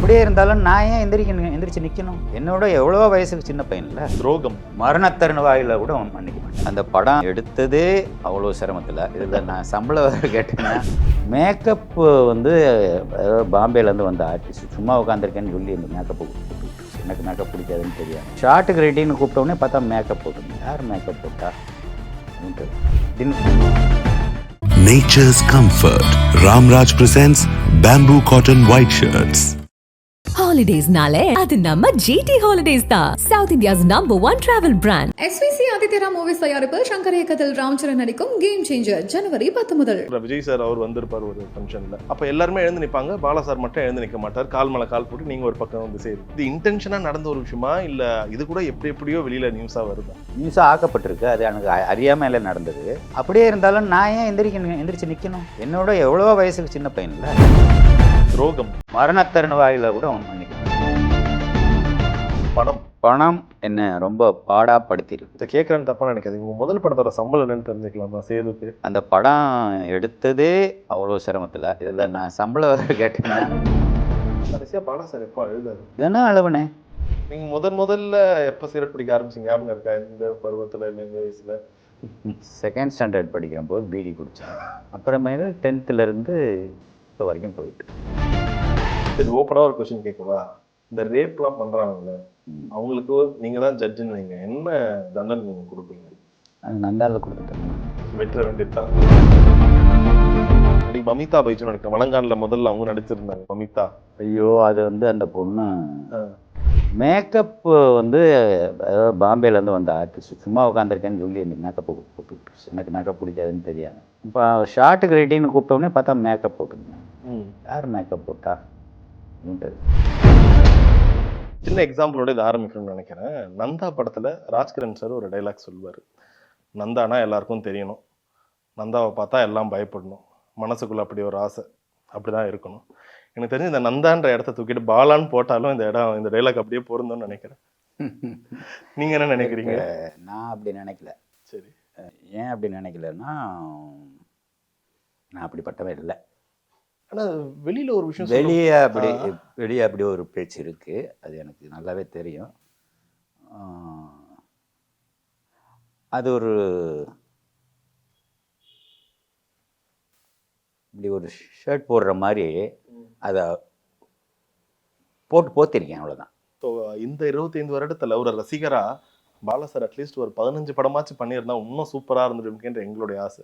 அப்படியே இருந்தாலும் நான் ஏன் எந்திரிச்சு நிற்கணும்? என்னோட எவ்வளோ வயசுக்கு சின்ன பையன்ல. துரோகம். மரணத்தருணவாயில் கூட மன்னிக்க மாட்டேன். அந்த படம் எடுத்ததே அவ்வளோ சிரமத்தில். இதில் நான் சம்பளம் கேட்டேன்னா மேக்கப் வந்து பாம்பேலேருந்து வந்த ஆர்டிஸ்ட் சும்மா உட்காந்துருக்கேன்னு சொல்லி அந்த மேக்கப் எனக்கு மேக்கப் பிடிக்காதுன்னு தெரியாது. ஷார்ட்டுக்கு ரெடின்னு கூப்பிட்டோடனே பார்த்தா மேக்கப் போட்டுருந்தேன். யார் மேக்கப் போட்டா? Nature's Comfort. Ramraj presents Bamboo Cotton White Shirts. Holidays nale adu namma GT Holidays da South India's #1 travel brand. SVC Aditya Movies தயாரிப்பில் சங்கர் இயக்கத்தில் ராம்சரண் நடிக்கும் கேம் சேஞ்சர் ஜனவரி 10 முதல். விஜய் சார் அவர் வந்திருப்பார் ஒரு ஃபங்க்ஷன்ல. அப்ப எல்லாருமே எழுந்து நிப்பாங்க, பாலா சார் மட்டும் எழுந்து நிக்க மாட்டார். கால் மேல கால் போட்டு நீங்க ஒரு பக்கம் வந்து சேரும். இது இன்டென்ஷனா நடந்த ஒரு விஷயமா இல்ல இது கூட எப்படியோ வெளியில நியூஸா வருதா? நியூஸா ஆக்கப்பட்டிருக்கு. அது எனக்கு அறியாமையில நடந்தது. அப்படியே இருந்தாலும் நான் ஏன் எந்திரிச்சு நிற்கணும்? என்னோட எவ்வளோ வயசுக்கு சின்ன பையன்ல. துரோகம். மரணத்தருணவாயில் கூட மன்னிக்க பணம் என்ன ரொம்ப பாடாப்படுத்திருக்கு. இதை கேட்கறேன்னு தப்பா நினைக்காதீங்க. உங்க முதல் படத்தோட சம்பளம் என்னன்னு தெரிஞ்சுக்கலாம் தான் சேதுக்கு. அந்த படம் எடுத்ததே அவ்வளோ சிரமத்தில். இதில் நான் சம்பளம் கேட்டேன்னா கடைசியா பாலா சார் எப்போ எழுதாரு? இதெல்லாம் அளவுனே. நீங்க முதல்ல எப்போ சிகரெட் பிடிக்க ஆரம்பிச்சிங்க ஞாபகம் இருக்கா? இந்த பருவத்தில் இல்லை இந்த வயசுல? செகண்ட் ஸ்டாண்டர்ட் படிக்கிற போது பீடி குடித்தேன். அப்புறமேல 10th இப்போ வரைக்கும் போயிட்டு. சரி, ஓப்பனாக ஒரு கொஸ்டின் கேட்கவா? இந்த ரேப்லாம் பண்ணுறாங்கல்ல, அவங்களுக்கு நீங்கள் தான் ஜட்ஜுன்னு வைங்க, என்ன தண்டனை நீங்கள் கொடுப்பீங்க? அது நந்தாவில் கொடுத்துட்டேன். வெற்ற வேண்டியதுதான். மமிதா பைஜு நினைக்கிறேன் வழங்கானில் முதல்ல அவங்க நடிச்சிருந்தாங்க. மமிதா. ஐயோ, அது அந்த பொண்ணு மேக்கப் பாம்பேலேருந்து வந்த ஆர்டிஸ்ட் சும்மா உட்காந்துருக்கேன்னு சொல்லி எனக்கு மேக்கப் போட்டு எனக்கு மேக்கப் பிடிக்காதுன்னு தெரியாது. இப்போ ஷார்ட்டுக்கு ரெடின்னு கூப்பிட்டோடனே பார்த்தா மேக்கப் போட்டுருந்தேன். யார் மேக்கப் போட்டா? சின்ன எக்ஸாம்பிளோட இதை ஆரம்பிக்கணும்னு நினைக்கிறேன். நந்தா படத்தில் ராஜ்கிரண் சார் ஒரு டைலாக் சொல்லுவார். நந்தானா எல்லாருக்கும் தெரியணும், நந்தாவை பார்த்தா எல்லாம் பயப்படணும், மனசுக்குள்ள அப்படி ஒரு ஆசை, அப்படிதான் இருக்கணும். எனக்கு தெரிஞ்சு இந்த நந்தான்ற இடத்த தூக்கிட்டு பாலான்னு போட்டாலும் இந்த டைலாக் அப்படியே பொருந்தோன்னு நினைக்கிறேன். நீங்க என்ன நினைக்கிறீங்க? நான் அப்படி நினைக்கல. சரி, ஏன் அப்படி நினைக்கலன்னா நான் அப்படிப்பட்டவே இல்லை. ஆனால் வெளியில ஒரு விஷயம், வெளியே அப்படி ஒரு பேச்சு இருக்கு. அது எனக்கு நல்லாவே தெரியும். அது ஒரு இப்படி ஒரு ஷர்ட் போடுற மாதிரி அதை போத்திருக்கேன், அவ்வளோதான். ஸோ இந்த 25 வருடத்தில் ஒரு ரசிகரா பாலா சார் அட்லீஸ்ட் ஒரு 15 படமாச்சும் பண்ணியிருந்தா இன்னும் சூப்பராக இருந்துருக்குன்ற எங்களுடைய ஆசை.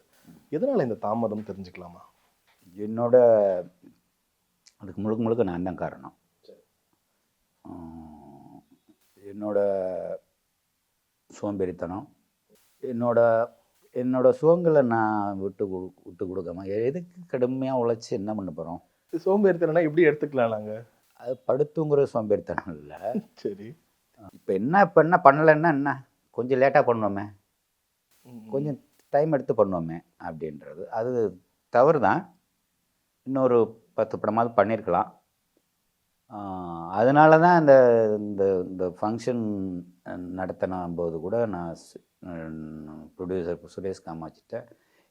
எதனால இந்த தாமதம் தெரிஞ்சுக்கலாமா? என்னோட அதுக்கு முழுக்க நான் தான் காரணம். என்னோட சோம்பேறித்தனம், என்னோட சுகங்களை நான் விட்டு கொடுக்காம எதுக்கு கடுமையாக உழைச்சி என்ன பண்ண போகிறோம்? சோம்பேறித்தனம்னா எப்படி எடுத்துக்கலாம் நாங்கள்? அது படுத்துங்கிற சோம்பேறித்தனம் இல்லை. சரி, இப்போ என்ன பண்ணலைன்னா என்ன, கொஞ்சம் லேட்டாக பண்ணுவோமே, கொஞ்சம் டைம் எடுத்து பண்ணுவோமே அப்படின்றது அது தவறு தான். இன்னொரு 10 படமாவது பண்ணியிருக்கலாம். அதனால தான் இந்த ஃபங்க்ஷன் நடத்தின போது கூட நான் ப்ரொடியூசர் சுரேஷ் காமாட்சிட்ட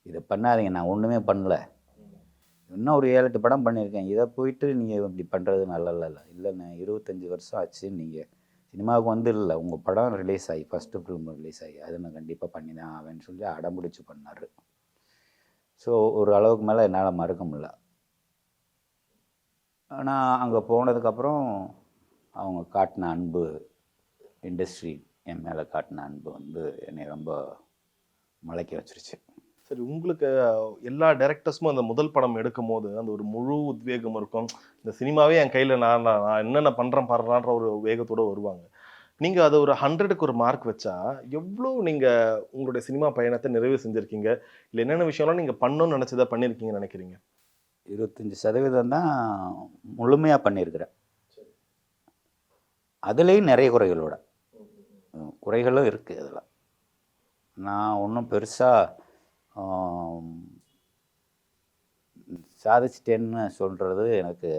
இதை பண்ணாதீங்க, நான் ஒன்றுமே பண்ணல, இன்னும் ஒரு 7-8 படம் பண்ணியிருக்கேன், இதை போயிட்டு நீங்கள் இப்படி பண்ணுறது நல்லா இல்லைண்ணே, 25 வருஷம் ஆச்சு, நீங்கள் சினிமாவுக்கு இல்லை, உங்கள் படம் ரிலீஸ் ஆகி ஃபஸ்ட்டு ஃபிலிம் ரிலீஸ் ஆகி அதை நான் கண்டிப்பாக பண்ணி தான் ஆவேன்னு சொல்லி அடம்பிடிச்சு பண்ணார். ஸோ ஒரு அளவுக்கு மேலே என்னால் மறக்க முடியல. ஆனால் அங்கே போனதுக்கப்புறம் அவங்க காட்டின அன்பு, இண்டஸ்ட்ரி என் மேலே காட்டின அன்பு என்னை ரொம்ப மலைக்க வச்சிருச்சு. சரி, உங்களுக்கு எல்லா டைரக்டர்ஸும் அந்த முதல் படம் எடுக்கும் போது அந்த ஒரு முழு உத்வேகம் இருக்கும். இந்த சினிமாவே என் கையில் நான் என்னென்ன பண்ணுறேன் பாடுறான்ற ஒரு வேகத்தோடு வருவாங்க. நீங்கள் அதை ஒரு 100க்கு ஒரு மார்க் வச்சா எவ்வளோ நீங்கள் உங்களுடைய சினிமா பயணத்தை நிறைவு செஞ்சுருக்கீங்க? இல்லை என்னென்ன விஷயம்லாம் நீங்கள் பண்ணணும்னு நினச்சதை பண்ணியிருக்கீங்கன்னு நினைக்கிறீங்க? 25% தான் முழுமையாக பண்ணியிருக்கிறேன். அதுலேயும் நிறைய குறைகளும் இருக்குது. அதில் நான் ஒன்றும் பெருசாக சாதிச்சிட்டேன்னு சொல்கிறது எனக்கு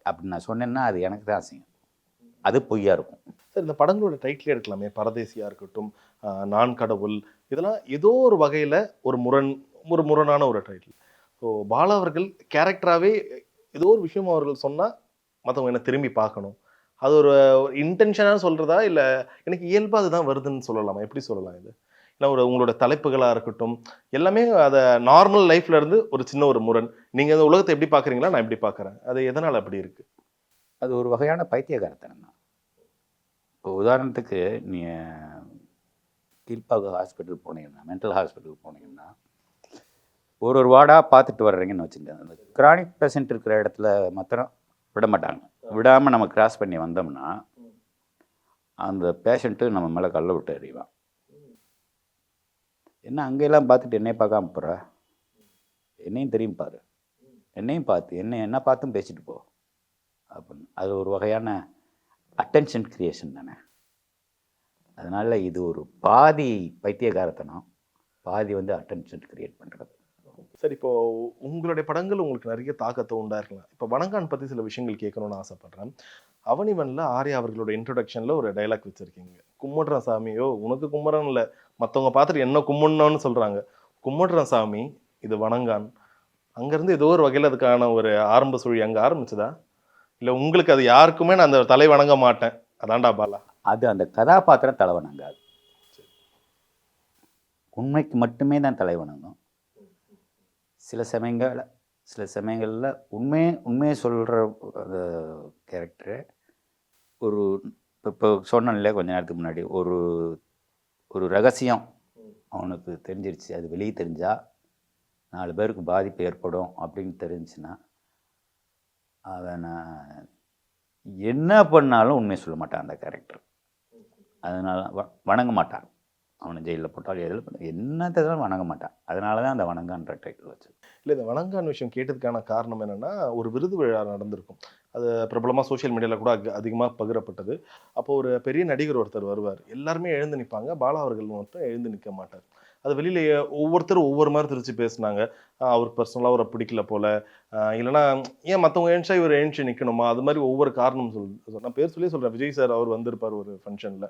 அப்படி நான் சொன்னேன்னா அது எனக்கு தான் அசிங்கம், அது பொய்யா இருக்கும். சார், இந்த படங்களோட டைட்டில் எடுக்கலாமே, பரதேசியாக இருக்கட்டும், நான் கடவுள், இதெல்லாம் ஏதோ ஒரு வகையில் ஒரு முரணான ஒரு டைட்டில். ஸோ பாலா அவர்கள் கேரக்டராகவே ஏதோ ஒரு விஷயம் அவர்கள் சொன்னால் மற்றவங்க என்ன திரும்பி பார்க்கணும், அது ஒரு இன்டென்ஷனாக சொல்கிறதா இல்லை எனக்கு இயல்பாக அதுதான் வருதுன்னு சொல்லலாமா? எப்படி சொல்லலாம் இது? இல்லை உங்களோட தலைப்புகளாக இருக்கட்டும் எல்லாமே அதை நார்மல் லைஃப்ல இருந்து ஒரு சின்ன ஒரு முரண். நீங்கள் அந்த உலகத்தை எப்படி பார்க்குறீங்களா, நான் எப்படி பார்க்குறேன், அது எதனால் அப்படி இருக்குது? அது ஒரு வகையான பைத்தியகாரத்தனம் தான். இப்போ உதாரணத்துக்கு நீங்கள் கீழ்ப்பாக்க ஹாஸ்பிட்டல் போனீங்கன்னா, மென்டல் ஹாஸ்பிட்டல் போனீங்கன்னா, ஒரு வார்டாக பார்த்துட்டு வர்றீங்கன்னு வச்சுருந்தேன். அந்த கிரானிக் பேஷண்ட் இருக்கிற இடத்துல மாத்திரம் விட மாட்டாங்க. விடாமல் நம்ம கிராஸ் பண்ணி வந்தோம்னா அந்த பேஷண்ட்டு நம்ம மேலே கல்லை விட்டு எறிவான். என்ன அங்கெல்லாம் பார்த்துட்டு என்னையும் பார்க்காம போகிற, என்னையும் தெரியும் பாரு, என்னையும் பார்த்து என்ன பார்த்தும் பேசிட்டு போ அப்படின்னு. அது ஒரு வகையான அட்டென்ஷன் கிரியேஷன் தானே. அதனால் இது ஒரு பாதி பைத்தியகாரத்தனம், பாதி வந்து அட்டென்ஷன் கிரியேட் பண்ணுறது. சரி, இப்போ உங்களுடைய படங்கள் உங்களுக்கு நிறைய தாக்கத்தை உண்டாயிருக்கலாம். இப்போ வணங்கான் பற்றி சில விஷயங்கள் கேட்கணும்னு ஆசைப்படுறேன். அவனிவனில் ஆர்யா அவர்களோட இன்ட்ரொடக்ஷனில் ஒரு டைலாக் வச்சுருக்கீங்க, கும்பிடுறேன் சாமியோ உனக்கு கும்பிட்றேன் இல்லை, மற்றவங்க பார்த்துட்டு என்ன கும்பிடணும்னு சொல்கிறாங்க, கும்பிடுறேன் சாமி இது வணங்கான். அங்கேருந்து ஏதோ ஒரு வகையில் அதுக்கான ஒரு ஆரம்ப சுழி அங்கே ஆரம்பிச்சுதா, இல்லை உங்களுக்கு அது யாருக்குமே நான் அந்த தலை வணங்க மாட்டேன் அதான்டா பாலா? அது அந்த கதாபாத்திரம் தலை வணங்காது, உண்மைக்கு மட்டுமே தான் தலை வணங்கும். சில சமயங்களில் உண்மையை சொல்கிற கேரக்டரு ஒரு இப்போ சொன்னேன் இல்லையா கொஞ்ச நேரத்துக்கு முன்னாடி, ஒரு ரகசியம் அவனுக்கு தெரிஞ்சிருச்சு, அது வெளியே தெரிஞ்சால் 4 பேருக்கு பாதிப்பு ஏற்படும் அப்படின்னு தெரிஞ்சுன்னா அவனை என்ன பண்ணாலும் உண்மையை சொல்ல மாட்டான் அந்த கேரக்டர். அதனால வணங்க மாட்டான். அவனை ஜெயிலில் போட்டாலும் எதில் என்னத்தான் வணங்க மாட்டான். அதனால தான் அந்த வணங்கான்ற டைட்டில் வச்சு. இல்லை, இந்த வணங்கான் விஷயம் கேட்டதுக்கான காரணம் என்னென்னா, ஒரு விருது விழா நடந்திருக்கும், அது பிரபலமாக சோஷியல் மீடியாவில் கூட அதிகமாக பகிரப்பட்டது. அப்போது ஒரு பெரிய நடிகர் ஒருத்தர் வருவார், எல்லாருமே எழுந்து நிற்பாங்க, பாலா அவர்கள் மட்டும் எழுந்து நிற்க மாட்டார். அது வெளியில் ஒவ்வொருத்தரும் ஒவ்வொரு மாதிரி திருச்சி பேசுனாங்க, அவருக்கு பர்சனலாக அவரை பிடிக்கல போல், இல்லைனா ஏன் மற்றவங்க எழுந்துச்சா இவர் எழுந்துச்சு நிற்கணுமா, அது மாதிரி ஒவ்வொரு காரணம் நான் பேர் சொல்லி சொல்கிறேன். விஜய் சார் அவர் வந்திருப்பார் ஒரு ஃபங்க்ஷனில்,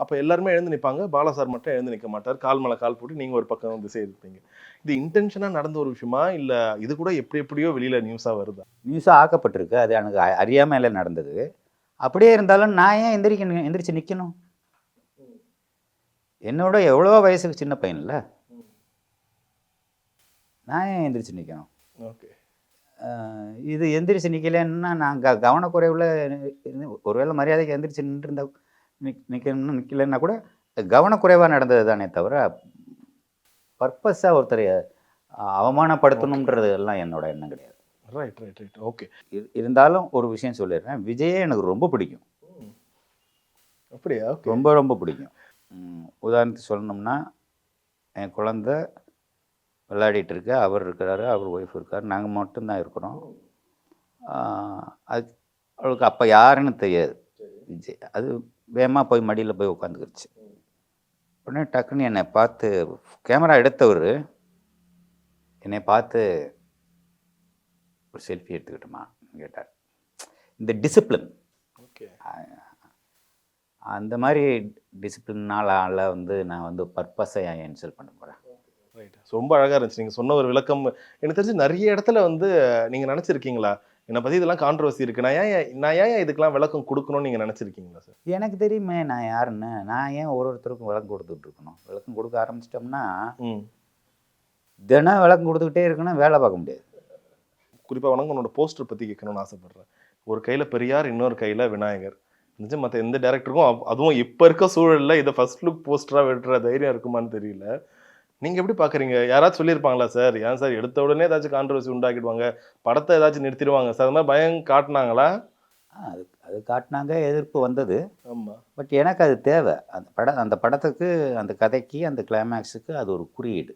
அப்போ எல்லாருமே எழுந்து நிற்பாங்க, பாலா சார் மட்டும் எழுந்து நிற்க மாட்டார், கால் மேலே கால் போட்டு நீங்கள் ஒரு பக்கம் திசை இருப்பீங்க. இது இன்டென்ஷனாக நடந்த ஒரு விஷயமா, இல்லை இது கூட எப்படியோ வெளியில் நியூஸாக வருதா? நியூஸாக ஆக்கப்பட்டிருக்கு, அது எனக்கு அறியாமல் நடந்தது. அப்படியே இருந்தாலும் நான் ஏன் எந்திரிச்சு நிற்கணும்? என்னோட எவ்வளோ வயசுக்கு சின்ன பையன் இல்லை, நான் ஏன் எந்திரிச்சு நிற்கணும்? ஓகே, இது எந்திரிச்சு நிற்கலன்னா நான் கவனக்குறைவில் ஒருவேளை மரியாதைக்கு எந்திரிச்சு நின்றுருந்தா நிற்கலன்னா கூட கவனக்குறைவாக நடந்தது தானே தவிர பர்பஸாக ஒருத்தரை அவமானப்படுத்தணுன்றது எல்லாம் என்னோட எண்ணம் கிடையாது. Right right right okay. இருந்தாலும் ஒரு விஷயம் சொல்லிடுறேன், விஜயே எனக்கு ரொம்ப பிடிக்கும். அப்படியா? ரொம்ப ரொம்ப பிடிக்கும். உதாரணத்துக்கு சொல்லணும்னா, என் குழந்தை விளையாடிட்டு இருக்கு, அவர் இருக்கிறாரு, அவர் ஒய்ஃப் இருக்கார், நாங்கள் மட்டும்தான் இருக்கிறோம். அது அவளுக்கு அப்போ யாருன்னு தெரியாது விஜய். அது வேகமாக போய் மடியில் போய் உட்காந்துக்கிடுச்சு. உடனே டக்குன்னு என்னை பார்த்து, கேமரா எடுத்தவர் என்னை பார்த்து ஒரு செல்ஃபி எடுத்துக்கிட்டோமா கேட்டார். இந்த டிசிப்ளின், ஓகே, அந்த மாதிரி டிசிப்ளினால் வந்து நான் வந்து பர்பஸை இன்சல்ட் பண்ண போகிறேன். ரைட், ரொம்ப அழகாக இருந்துச்சு நீங்கள் சொன்ன ஒரு விளக்கம். எனக்கு தெரிஞ்சு நிறைய இடத்துல வந்து நீங்கள் நினச்சிருக்கீங்களா, என்னை பற்றி இதெல்லாம் கான்ட்ரவர்சி இருக்குது, நான் ஏன் இதுக்கெல்லாம் விளக்கம் கொடுக்கணும்னு நீங்கள் நினச்சிருக்கீங்களா சார்? எனக்கு தெரியுமே நான் யாருன்னு, நான் ஏன் ஒருத்தருக்கும் விளக்கம் கொடுத்துட்டு இருக்கணும்? விளக்கம் கொடுக்க ஆரம்பிச்சிட்டோம்னா தினம் விளக்கம் கொடுத்துக்கிட்டே இருக்கணும், வேலை பார்க்க முடியாது. குறிப்பாக உன்னோட போஸ்டர் பற்றி கேட்கணும்னு ஆசைப்பட்றேன். ஒரு கையில் பெரியார், இன்னொரு கையில் விநாயகர். நிஜம் மற்ற எந்த டேரக்டருக்கும் அதுவும் இப்போ இருக்க சூழலில் இதை ஃபர்ஸ்ட் லுக் போஸ்டராக விடுற தைரியம் இருக்குமான்னு தெரியல. நீங்கள் எப்படி பார்க்குறீங்க? யாராச்சும் சொல்லியிருப்பாங்களா சார், ஏன் சார் எடுத்த உடனே ஏதாச்சும் கான்ட்ரவர்சி உண்டாக்கிடுவாங்க, படத்தை ஏதாச்சும் நிறுத்திடுவாங்க சார், அது மாதிரி பயம் காட்டினாங்களா? அது காட்டினாங்க, எதிர்ப்பு வந்தது. ஆமாம், பட் எனக்கு அது தேவை. அந்த படத்துக்கு, அந்த கதைக்கு, அந்த கிளைமேக்ஸுக்கு அது ஒரு குறியீடு.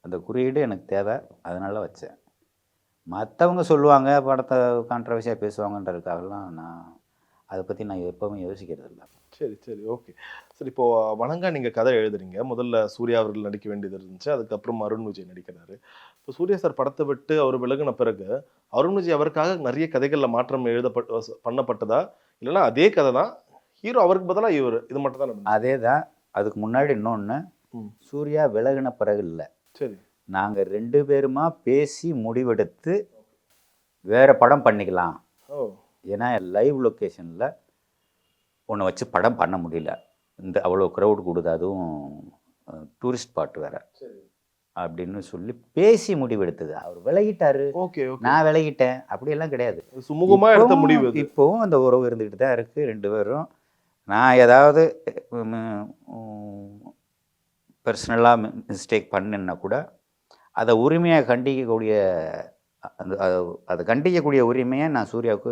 அந்த குறியீடு எனக்கு தேவை, அதனால் வச்சேன். மற்றவங்க சொல்லுவாங்க படத்தை கான்ட்ரவர்சியாக பேசுவாங்கன்றதுக்காகலாம் அதை பற்றி நான் எப்போவுமே யோசிக்கிறது இல்லை. சரி சரி ஓகே. சரி, இப்போது வணங்கா நீங்கள் கதை எழுதுறீங்க. முதல்ல சூர்யா அவர்கள் நடிக்க வேண்டியது இருந்துச்சு, அதுக்கப்புறம் அருண் விஜய் நடிக்கிறாரு. இப்போ சூர்யா சார் படத்தை விட்டு அவர் விலகின பிறகு அருண் விஜய் அவருக்காக நிறைய கதைகளில் மாற்றம் பண்ணப்பட்டதா, இல்லைன்னா அதே கதை தான், ஹீரோ அவருக்கு பதிலாக இவர், இது மட்டும் தான் நடந்தது? அதே தான். அதுக்கு முன்னாடி இன்னொன்று, சூர்யா விலகின பிறகு இல்லை, சரி, நாங்கள் 2 பேருமா பேசி முடிவெடுத்து வேறு படம் பண்ணிக்கலாம். ஓ ஏன்னா லைவ் லொக்கேஷனில் ஒன்று வச்சு படம் பண்ண முடியல. இந்த அவ்வளோ க்ரௌடு கூடுது, அதுவும் டூரிஸ்ட் ஸ்பாட் வேறு சரி அப்படின்னு சொல்லி பேசி முடிவெடுத்தது. அவர் விலகிட்டாரு, ஓகே ஓகே நான் விலகிட்டேன், அப்படியெல்லாம் கிடையாது. சுமூகமா எடுத்த முடிவு அது. இப்போவும் அந்த உறவு இருந்துக்கிட்டு தான் இருக்குது 2 பேரும். நான் ஏதாவது பர்சனலாக மிஸ்டேக் பண்ணேன்னா கூட அதை உரிமையாக கண்டிக்கக்கூடிய அதை கண்டிக்கக்கூடிய உரிமையை நான் சூர்யாவுக்கு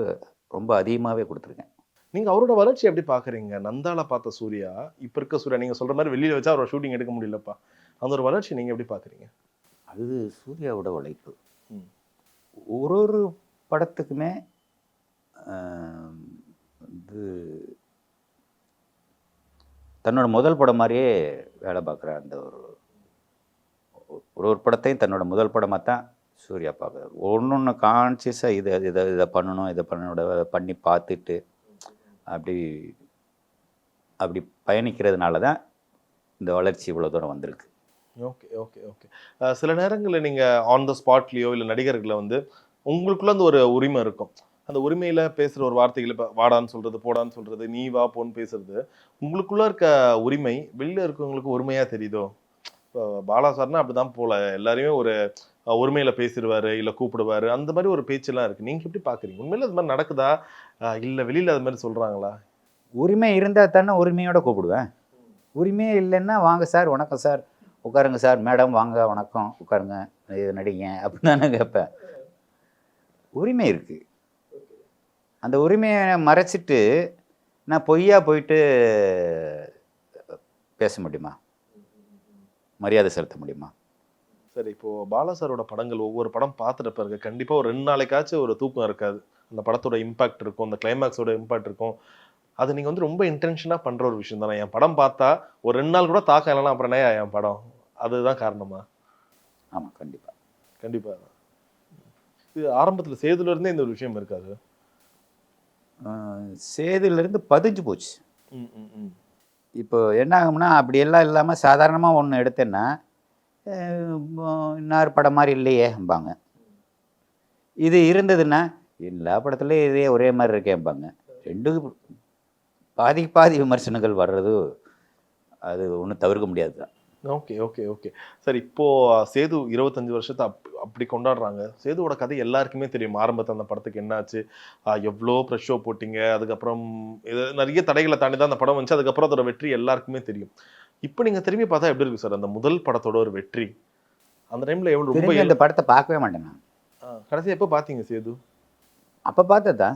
ரொம்ப அதிகமாகவே கொடுத்துருக்கேன். நீங்க அவரோட வளர்ச்சி எப்படி பாக்குறீங்க? நந்தால பார்த்த சூர்யா இப்ப இருக்க சூர்யா, நீங்க சொல்ற மாதிரி வெளியில வச்சா அவரோட ஷூட்டிங் எடுக்க முடியலப்பா, அந்த ஒரு வளர்ச்சி நீங்க எப்படி பாக்குறீங்க? அது சூர்யாவோட உழைப்பு. ம். ஒரு படத்துக்குமே இது தன்னோட முதல் படம் மாதிரியே வேலை பார்க்குற அந்த ஒரு படத்தையும் தன்னோட முதல் படமாக தான் சூர்யா பார்க்குறாரு. ஒன்று கான்சியஸாக இதை பண்ணணும், இதை பண்ணி பார்த்துட்டு அப்படி பயணிக்கிறதுனால தான் இந்த வளர்ச்சி இவ்வளோ தூரம் வந்திருக்கு. ஓகே ஓகே ஓகே சில நேரங்களில் நீங்கள் ஆன் த ஸ்பாட்லேயோ இல்லை நடிகர்களை உங்களுக்குள்ள அந்த ஒரு உரிமை இருக்கும். அந்த உரிமையில் பேசுகிற ஒரு வார்த்தைகள், இப்போ வாடான்னு சொல்கிறது, போடான்னு சொல்கிறது, நீ வா போன்னு பேசுறது, உங்களுக்குள்ள இருக்க உரிமை வெளியில் இருக்கவங்களுக்கு உரிமையாக தெரியுதோ? இப்போ பாலா சார்னா அப்படி தான் போல எல்லாரையுமே ஒரு உரிமையில் பேசிடுவார், இல்லை கூப்பிடுவார், அந்த மாதிரி ஒரு பேச்செல்லாம் இருக்குது. நீங்கள் எப்படி பார்க்குறீங்க? உண்மையில அது மாதிரி நடக்குதா, இல்லை வெளியில் அது மாதிரி சொல்கிறாங்களா? உரிமை இருந்தால் தானே உரிமையோடு கூப்பிடுவேன். உரிமையே இல்லைன்னா வாங்க சார், வணக்கம் சார், உட்காருங்க சார், மேடம் வாங்க வணக்கம் உட்காருங்க, இது நடிங்க அப்படின்னு தானே கேட்பேன். உரிமை இருக்குது. அந்த உரிமையை மறைச்சிட்டு நான் பொய்யா போயிட்டு பேச முடியுமா? மரியாதை செலுத்த முடியுமா? சரி, இப்போது பாலா சாரோட படங்கள் ஒவ்வொரு படம் பார்த்துட்ட பிறகு கண்டிப்பாக ஒரு 2 நாளைக்காச்சும் ஒரு தூக்கம் இருக்காது. அந்த படத்தோட இம்பாக்ட் இருக்கும், அந்த கிளைமேக்ஸோட இம்பாக்ட் இருக்கும். அது நீங்கள் ரொம்ப இன்டென்ஷனாக பண்ணுற ஒரு விஷயம் தானே. என் படம் பார்த்தா ஒரு 2 நாள் கூட தாக்கம் இல்லைனா அப்புறம் என்ன என் படம், அதுதான் காரணமா? ஆமாம், கண்டிப்பாக கண்டிப்பாக. இது ஆரம்பத்தில் சேதுலேருந்தே இந்த ஒரு விஷயம் இருக்காது. சேதுலேருந்து பதிஞ்சு போச்சு. இப்போ என்ன ஆகும்னா, அப்படியெல்லாம் இல்லாமல் சாதாரணமாக ஒன்று எடுத்தேன்னா இன்னொரு படம் மாதிரி இல்லையேம்பாங்க. இது இருந்ததுன்னா எல்லா படத்துலேயும் இதே ஒரே மாதிரி இருக்கேம்பாங்க. 2 பாதி விமர்சனங்கள் வர்றது அது ஒன்றும் தவிர்க்க முடியாது தான். ஓகே ஓகே ஓகே சரி, இப்போது சேது 25 வருஷத்தை அப்படி கொண்டாடுறாங்க. சேதுவோட கதை எல்லாருக்குமே தெரியும். ஆரம்பத்தில் அந்த படத்துக்கு என்னாச்சு, எவ்வளோ ப்ரெஷ் ஷோ போட்டிங்க, அதுக்கப்புறம் இது நிறைய தடைகளை தாண்டி தான் அந்த படம் வந்துச்சு. அதுக்கப்புறம் அதோட வெற்றி எல்லாருக்குமே தெரியும். இப்போ நீங்கள் திரும்பி பார்த்தா எப்படி இருக்கு சார் அந்த முதல் படத்தோட ஒரு வெற்றி? அந்த டைமில் எவ்வளோ ரொம்ப அந்த படத்தை பார்க்கவே மாட்டேன் நான். கடைசியாக எப்போ பார்த்தீங்க சேது? அப்போ பார்த்ததா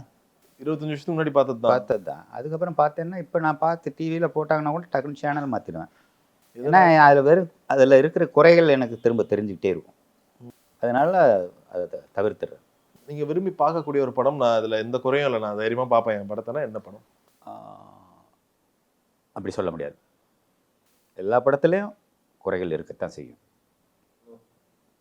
25 வருஷத்துக்கு முன்னாடி பார்த்தது தான். அதுக்கப்புறம் பார்த்தேன்னா இப்போ நான் பார்த்து டிவியில் போட்டாங்கன்னா கூட டக்குனு சேனல் மாற்றிடுவேன். ஏன்னா அதில் இருக்கிற குறைகள் எனக்கு திரும்ப தெரிஞ்சுக்கிட்டே இருக்கும். அதனால் அதை தவிர்த்துடுறேன். நீங்கள் விரும்பி பார்க்கக்கூடிய ஒரு படம், நான் அதில் எந்த குறையும் இல்லை, நான் தைரியமாக பார்ப்பேன் என் படத்தைனா என்ன படம்? அப்படி சொல்ல முடியாது. எல்லா படத்துலேயும் குறைகள் இருக்கத்தான் செய்யும்.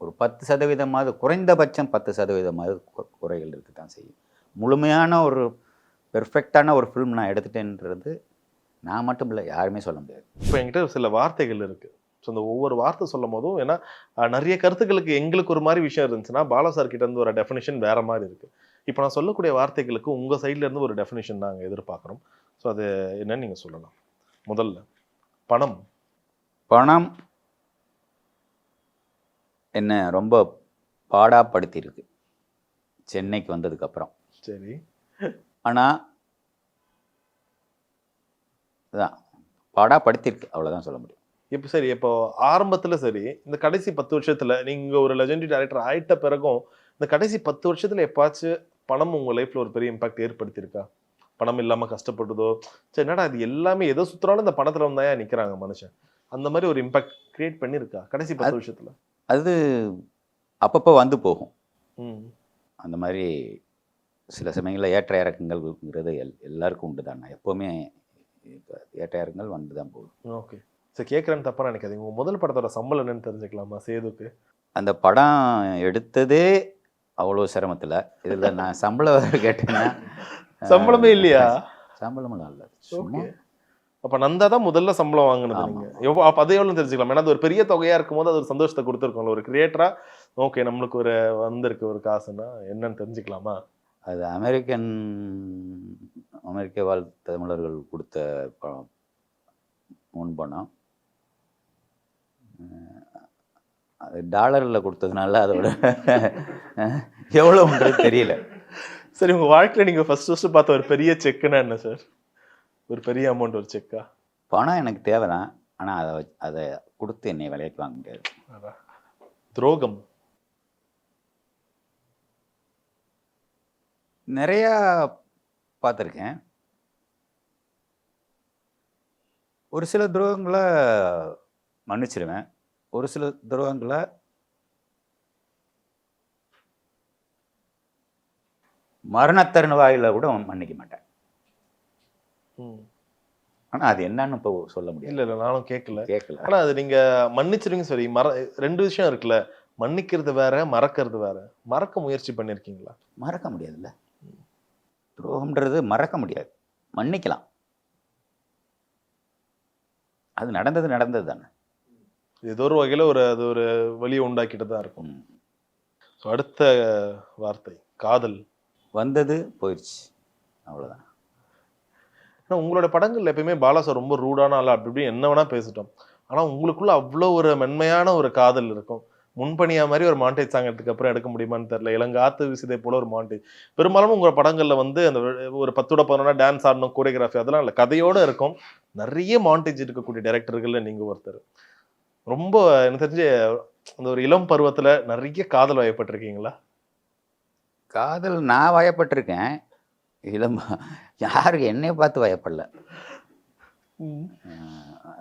ஒரு 10% குறைந்தபட்சம் 10% குறைகள் இருக்கத்தான் செய்யும். முழுமையான ஒரு பெர்ஃபெக்டான ஒரு ஃபில்ம் நான் எடுத்துட்டேன்றது நான் மட்டும் இல்லை, யாருமே சொல்ல முடியாது. இப்போ என்கிட்ட சில வார்த்தைகள் இருக்குது. ஸோ அந்த ஒவ்வொரு வார்த்தை சொல்லும் போதும், ஏன்னா நிறைய கருத்துக்களுக்கு எங்களுக்கு ஒரு மாதிரி விஷயம் இருந்துச்சுன்னா பாலா சார் கிட்ட இருந்து ஒரு டெஃபினிஷன் வேற மாதிரி இருக்குது. இப்போ நான் சொல்லக்கூடிய வார்த்தைகளுக்கு உங்கள் சைட்ல இருந்து ஒரு டெஃபினிஷன் நாங்கள் எதிர்பார்க்குறோம். ஸோ அது என்னன்னு நீங்கள் சொல்லலாம். முதல்ல பணம். பணம் என்ன ரொம்ப பாடாப்படுத்தியிருக்கு சென்னைக்கு வந்ததுக்கப்புறம். சரி. ஆனால் அதான் பாடாப்படுத்தியிருக்கு, அவ்வளோதான் சொல்ல முடியும். இப்போ சரி, இப்போ ஆரம்பத்தில் சரி, இந்த கடைசி 10 வருஷத்தில் நீங்கள் ஒரு லெஜெண்டரி டைரக்டர் ஆகிட்ட பிறகும் இந்த கடைசி 10 வருஷத்தில் எப்பாச்சும் பணம் உங்கள் லைஃப்பில் ஒரு பெரிய இம்பாக்ட் ஏற்படுத்தியிருக்கா? பணம் இல்லாமல் கஷ்டப்படுதோ, சரி என்னடா இது எல்லாமே எதோ சுற்றுறாலும் இந்த பணத்தில் வந்தாயா நிற்கிறாங்க மனுஷன், அந்த மாதிரி ஒரு இம்பாக்ட் கிரியேட் பண்ணியிருக்கா கடைசி 10 வருஷத்தில்? அது அப்பப்போ வந்து போகும். அந்த மாதிரி சில சமயங்களில் ஏற்ற இறக்கங்கள்ங்கிறது எல்லாருக்கும் உண்டு தான். எப்போவுமே ஏற்ற இறக்கங்கள் வந்து தான் போகும். ஓகே சரி, கேட்குறேன்னு தப்பாக நினைக்காதீங்க. உங்கள் முதல் படத்தோட சம்பளம் என்னன்னு தெரிஞ்சுக்கலாமா சேதுக்கு? அந்த படம் எடுத்ததே அவ்வளோ சிரமத்தில். இதில் நான் சம்பளம் கேட்டேன்னா சம்பளமே இல்லையா? சம்பளமெல்லாம் இல்லை. ஓகே, அப்போ நந்தா தான் முதல்ல சம்பளம் வாங்கினது நீங்கள். அப்போ அது எவ்வளோ தெரிஞ்சுக்கலாம்? ஏன்னா அது ஒரு பெரிய தொகையாக இருக்கும் போது அது ஒரு சந்தோஷத்தை கொடுத்துருக்கோம்ல ஒரு கிரியேட்டராக. ஓகே, நம்மளுக்கு ஒரு வந்திருக்கு ஒரு காசுன்னா என்னன்னு தெரிஞ்சுக்கலாமா? அது அமெரிக்க வாழ் தமிழர்கள் கொடுத்த பணம், முன்பணம். அது டாலரில் கொடுத்ததுனால அதோட எவ்வளோன்றது தெரியல. சரி, உங்க வாழ்க்கையில நீங்க ஃபர்ஸ்ட் பார்த்த ஒரு பெரிய செக்குன்னா என்ன சார்? ஒரு பெரிய அமௌண்ட், ஒரு செக்கா? பணம் எனக்கு தேவைதான், ஆனால் அதை கொடுத்து என்னை விலைக்கு வாங்க முடியாது. துரோகம் நிறையா பார்த்துருக்கேன். ஒரு சில துரோகங்களை மன்னிச்சிடுவேன், ஒரு சில துரோகங்களை மரணத்தருவாயில் கூட மன்னிக்க மாட்டேன். ஆனால் அது என்னன்னு இப்போ சொல்ல முடியாது. இல்ல நானும் கேட்கல. கேட்கல. ஆனா அது நீங்க மன்னிச்சிருங்க. சரி, ரெண்டு விஷயம் இருக்குல்ல, மன்னிக்கிறது வேற, மறக்கிறது வேற. மறக்க முயற்சி பண்ணிருக்கீங்களா? மறக்க முடியாதுல்ல. துரோகம்ன்றது மறக்க முடியாது, மன்னிக்கலாம். அது நடந்தது தானே. ஏதோ ஒரு வகையில அது ஒரு வழியை உண்டாக்கிட்டு தான் இருக்கும். ஸோ அடுத்த வார்த்தை காதல். வந்தது போயிடுச்சு, அவ்வளோதான். ஏன்னா உங்களோட படங்கள்ல எப்பயுமே பாலா சார் ரொம்ப ரூடான ஆள், அப்படி இப்படி என்ன வேணா பேசிட்டோம். ஆனா உங்களுக்குள்ள அவ்வளோ ஒரு மென்மையான ஒரு காதல் இருக்கும். முன்பணியா மாதிரி ஒரு மாண்டேஜ் சாங் அப்புறம் எடுக்க முடியுமான்னு தெரியல. இளங்காத்து விசிதை போல ஒரு மாண்டேஜ். பெரும்பாலும் உங்க படங்கள்ல வந்து அந்த ஒரு 10 டான்ஸ் ஆடணும், கோரியோகிராஃபி அதெல்லாம் இல்லை, கதையோட இருக்கும். நிறைய மாண்டேஜ் இருக்கக்கூடிய டைரக்டர்கள்ல நீங்க ஒருத்தர். ரொம்ப எனக்கு தெரிஞ்சு அந்த ஒரு இளம் பருவத்துல நிறைய காதல் வயப்பட்டிருக்கீங்களா? காதல் நான் வயப்பட்டிருக்கேன், இளம் யாருக்கு என்னைய பார்த்து வயப்படல.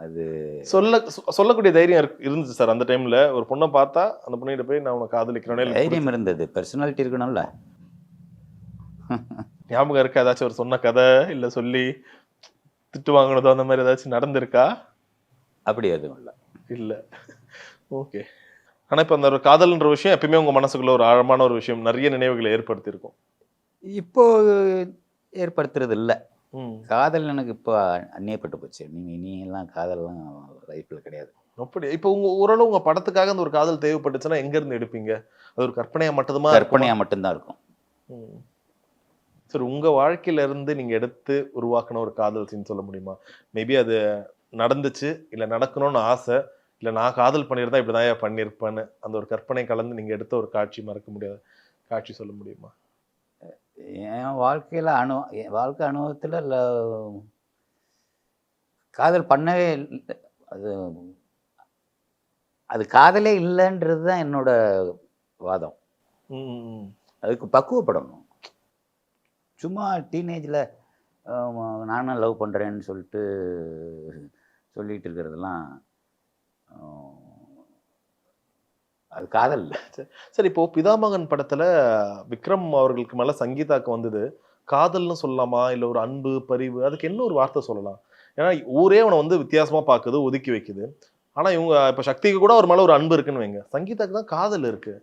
அது சொல்லக்கூடிய தைரியம் இருந்துச்சு சார் அந்த டைம்ல. ஒரு பொண்ணை பார்த்தா அந்த பொண்ணிட்ட போய் நான் உனக்கு காதலிக்கிறேன் தைரியம் இருந்தது, பர்சனாலிட்டி இருக்கணும்ல. ஞாபகம் இருக்கா ஏதாச்சும் ஒரு சொன்ன கதை, இல்ல சொல்லி திட்டு வாங்கினதோ அந்த மாதிரி ஏதாச்சும் நடந்திருக்கா? அப்படி எதுவும் இல்லை. இல்ல, ஓகே. ஆனா இப்ப அந்த ஒரு காதல்ன்ற விஷயம் எப்பயுமே உங்க மனசுக்குள்ள ஒரு ஆழமான ஒரு விஷயம், நிறைய நினைவுகளை ஏற்படுத்தி இருக்கும். இப்போ ஏற்படுத்துறது இல்லை. காதல் எனக்கு இப்போ அந்நியப்பட்டு போச்சு. நீ எல்லாம் காதல்லாம் லைஃப்ல கிடையாது. அப்படி இப்போ உங்க ஓரளவு உங்க படத்துக்காக அந்த ஒரு காதல் தேவைப்பட்டுச்சுன்னா எங்க இருந்து எடுப்பீங்க? அது ஒரு கற்பனையா மட்டும்தான் இருக்கும். சரி, உங்க வாழ்க்கையில இருந்து நீங்க எடுத்து உருவாக்குன ஒரு காதல் சீன் சொல்ல முடியுமா? மேபி அது நடந்துச்சு, இல்ல நடக்கணும்னு ஆசை, இல்ல நான் காதல் பண்ணியிருந்தா இப்படிதான் பண்ணியிருப்பேன்னு அந்த ஒரு கற்பனை கலந்து நீங்க எடுத்த ஒரு காட்சி, மறக்க முடியாத காட்சி சொல்ல முடியுமா? என் வாழ்க்கையில் என் வாழ்க்கை அனுபவத்தில் இல்லை, காதல் பண்ணவே இல்லை. அது காதலே இல்லைன்றது தான் என்னோட வாதம். அதுக்கு பக்குவப்படணும். சும்மா டீனேஜில் நானும் லவ் பண்ணுறேன்னு சொல்லிட்டு இருக்கிறதெல்லாம் அது காதல் இல்லை. சரி, இப்போ பிதாமகன் படத்துல விக்ரம் அவர்களுக்கு மேல சங்கீதாக்கு வந்தது காதல்னு சொல்லலாமா, இல்ல ஒரு அன்பு, பரிவு, அதுக்கு என்ன ஒரு வார்த்தை சொல்லலாம்? ஏன்னா ஊரே அவனை வந்து வித்தியாசமா பாக்குது, ஒதுக்கி வைக்குது. ஆனா இவங்க இப்ப சக்திக்கு கூட ஒரு மேல ஒரு அன்பு இருக்குன்னு வைங்க, சங்கீதாக்கு தான் காதல் இருக்கு.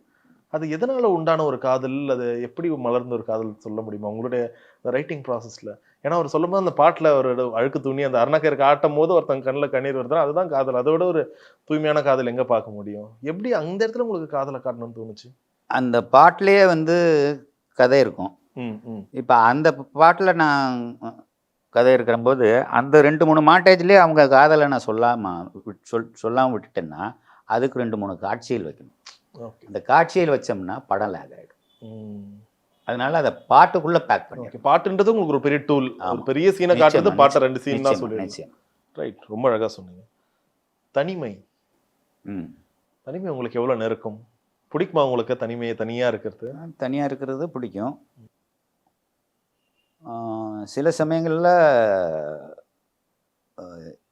அது எதனால உண்டான ஒரு காதல், அது எப்படி மலர்ந்த ஒரு காதல் சொல்ல முடியுமா உங்களுடைய ரைட்டிங் ப்ராசஸ்ல? ஏன்னா அவர் சொல்லும் போது அந்த பாட்டுல ஒரு அழுக்கு துணி அந்த அருணாக்கருக்கு ஆட்டும் போது ஒருத்தங்க கண்ணில் கண்ணீர் வருதுன்னா அதுதான் காதல். அதோட ஒரு தூய்மையான காதல் எங்க பார்க்க முடியும்? எப்படி அந்த இடத்துல உங்களுக்கு காதலை காட்டணும்னு தோணுச்சு? அந்த பாட்டிலேயே வந்து கதை இருக்கும். இப்போ அந்த பாட்டில் நான் கதை இருக்கிறம்போது அந்த 2-3 மாண்டேஜ்லேயே அவங்க காதலை நான் சொல்லாமல் விட்டுட்டேன்னா அதுக்கு 2-3 காட்சிகள் வைக்கணும். அந்த காட்சியில் வச்சோம்னா படம் லேக் ஆகிடும். அதனால அதை பாட்டுக்குள்ள பேக் பண்ணி, பாட்டுன்றது உங்களுக்கு ஒரு பெரிய டூல். ஒரு பெரிய சீனை காட்டுறது பாட்டை 2 சீன் தான் சொல்லுவீங்க. ரைட், ரொம்ப அழகா சொன்னீங்க. தனிமை. தனிமை உங்களுக்கு எவ்வளவு நெருக்கம்? பிடிக்குமா உங்களுக்கு தனிமையை, தனியா இருக்கிறது பிடிக்கும். சில சமயங்களில்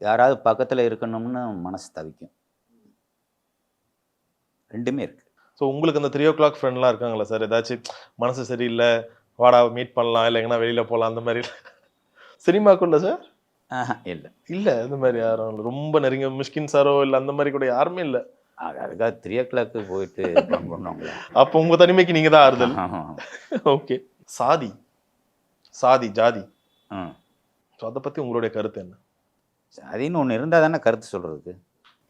யாராவது பக்கத்தில் இருக்கணும்னு மனசு தவிக்கும். ரெண்டுமே இருக்கு. ஸோ உங்களுக்கு அந்த 3 o'clock ஃப்ரெண்ட்லாம் இருக்காங்களா சார்? ஏதாச்சும் மனசு சரியில்லை, வாடா மீட் பண்ணலாம், இல்லை எங்கன்னா வெளியில் போகலாம், அந்த மாதிரி சினிமாக்குள்ள சார்? இல்லை இல்லை, இந்த மாதிரி யாரும் இல்லை. ரொம்ப நெருங்க மிஷ்கின் சாரோ இல்லை அந்த மாதிரி கூட யாருமே இல்லை. அதுக்காக 3 o'clock போயிட்டு பண்ணுவாங்க. அப்போ உங்கள் தனிமைக்கு நீங்கள் தான் ஆறுதல். ஓகே. சாதி, ஜாதி, ஸோ அதை பற்றி உங்களுடைய கருத்து என்ன? சாதின்னு ஒன்று இருந்தால் தானே கருத்து சொல்கிறதுக்கு.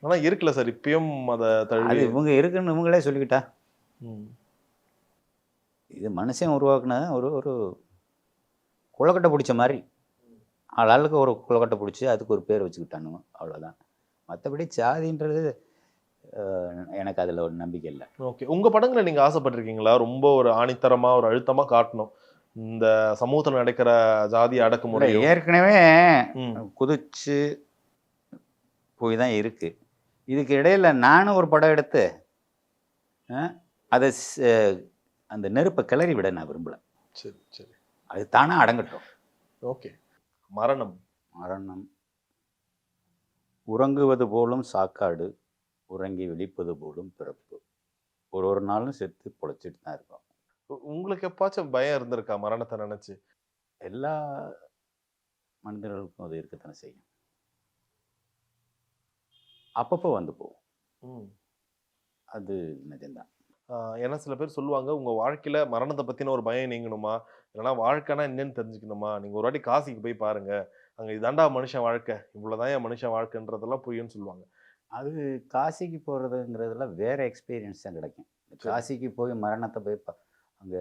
ஆனால் இருக்குல்ல சார், இப்பயும் அதை தள்ளி இவங்க இருக்குன்னு இவங்களே சொல்லிக்கிட்டா இது மனுஷன் உருவாக்குன ஒரு ஒரு குளக்கட்டை பிடிச்ச மாதிரி ஆளுக்கு ஒரு குளக்கட்டை பிடிச்சி அதுக்கு ஒரு பேர் வச்சுக்கிட்டானுங்க, அவ்வளோதான். மற்றபடி சாதின்றது எனக்கு அதில் ஒரு நம்பிக்கை இல்லை. ஓகே, உங்க படங்களை நீங்க ஆசைப்பட்டிருக்கீங்களா? ரொம்ப ஒரு ஆணித்தரமா ஒரு அழுத்தமா காட்டணும், இந்த சமூகத்துல நடக்கிற ஜாதி அடக்குமுறை. ஏற்கனவே குதிச்சு போய் தான் இருக்கு. இதுக்கு இடையில நானும் ஒரு படம் எடுத்து அதை அந்த நெருப்பை கிளறி விட நான் விரும்பல. சரி சரி, அது தானே அடங்கட்டும். ஓகே. மரணம். மரணம் உறங்குவது போலும் சாக்காடு, உறங்கி விழிப்பது போலும் பிறப்பு. ஒரு நாளும் செத்து பொழைச்சிட்டு தான் இருக்கோம். உங்களுக்கு எப்பாச்சும் பயம் இருந்திருக்கா மரணத்தை நினைச்சு? எல்லா மனிதர்களுக்கும் அது இருக்கத்தானே செய்யும். அப்பப்போ வந்து போகும். அது நிஜம்தான். ஏன்னா சில பேர் சொல்லுவாங்க, உங்க வாழ்க்கையில மரணத்தை பத்தின ஒரு பயம் நீங்கணுமா, இல்லைன்னா வாழ்க்கைனா என்னன்னு தெரிஞ்சுக்கணுமா, நீங்க ஒரு வாட்டி காசிக்கு போய் பாருங்க, அங்க இதாண்டா மனுஷன் வாழ்க்கை, இவ்வளவுதான் என் மனுஷன் வாழ்க்கைன்றதெல்லாம் புரியும்னு சொல்லுவாங்க. அது காசிக்கு போகிறதுங்கிறதுல வேறு எக்ஸ்பீரியன்ஸ் தான் கிடைக்கும். காசிக்கு போய் மரணத்தை போய் அங்கே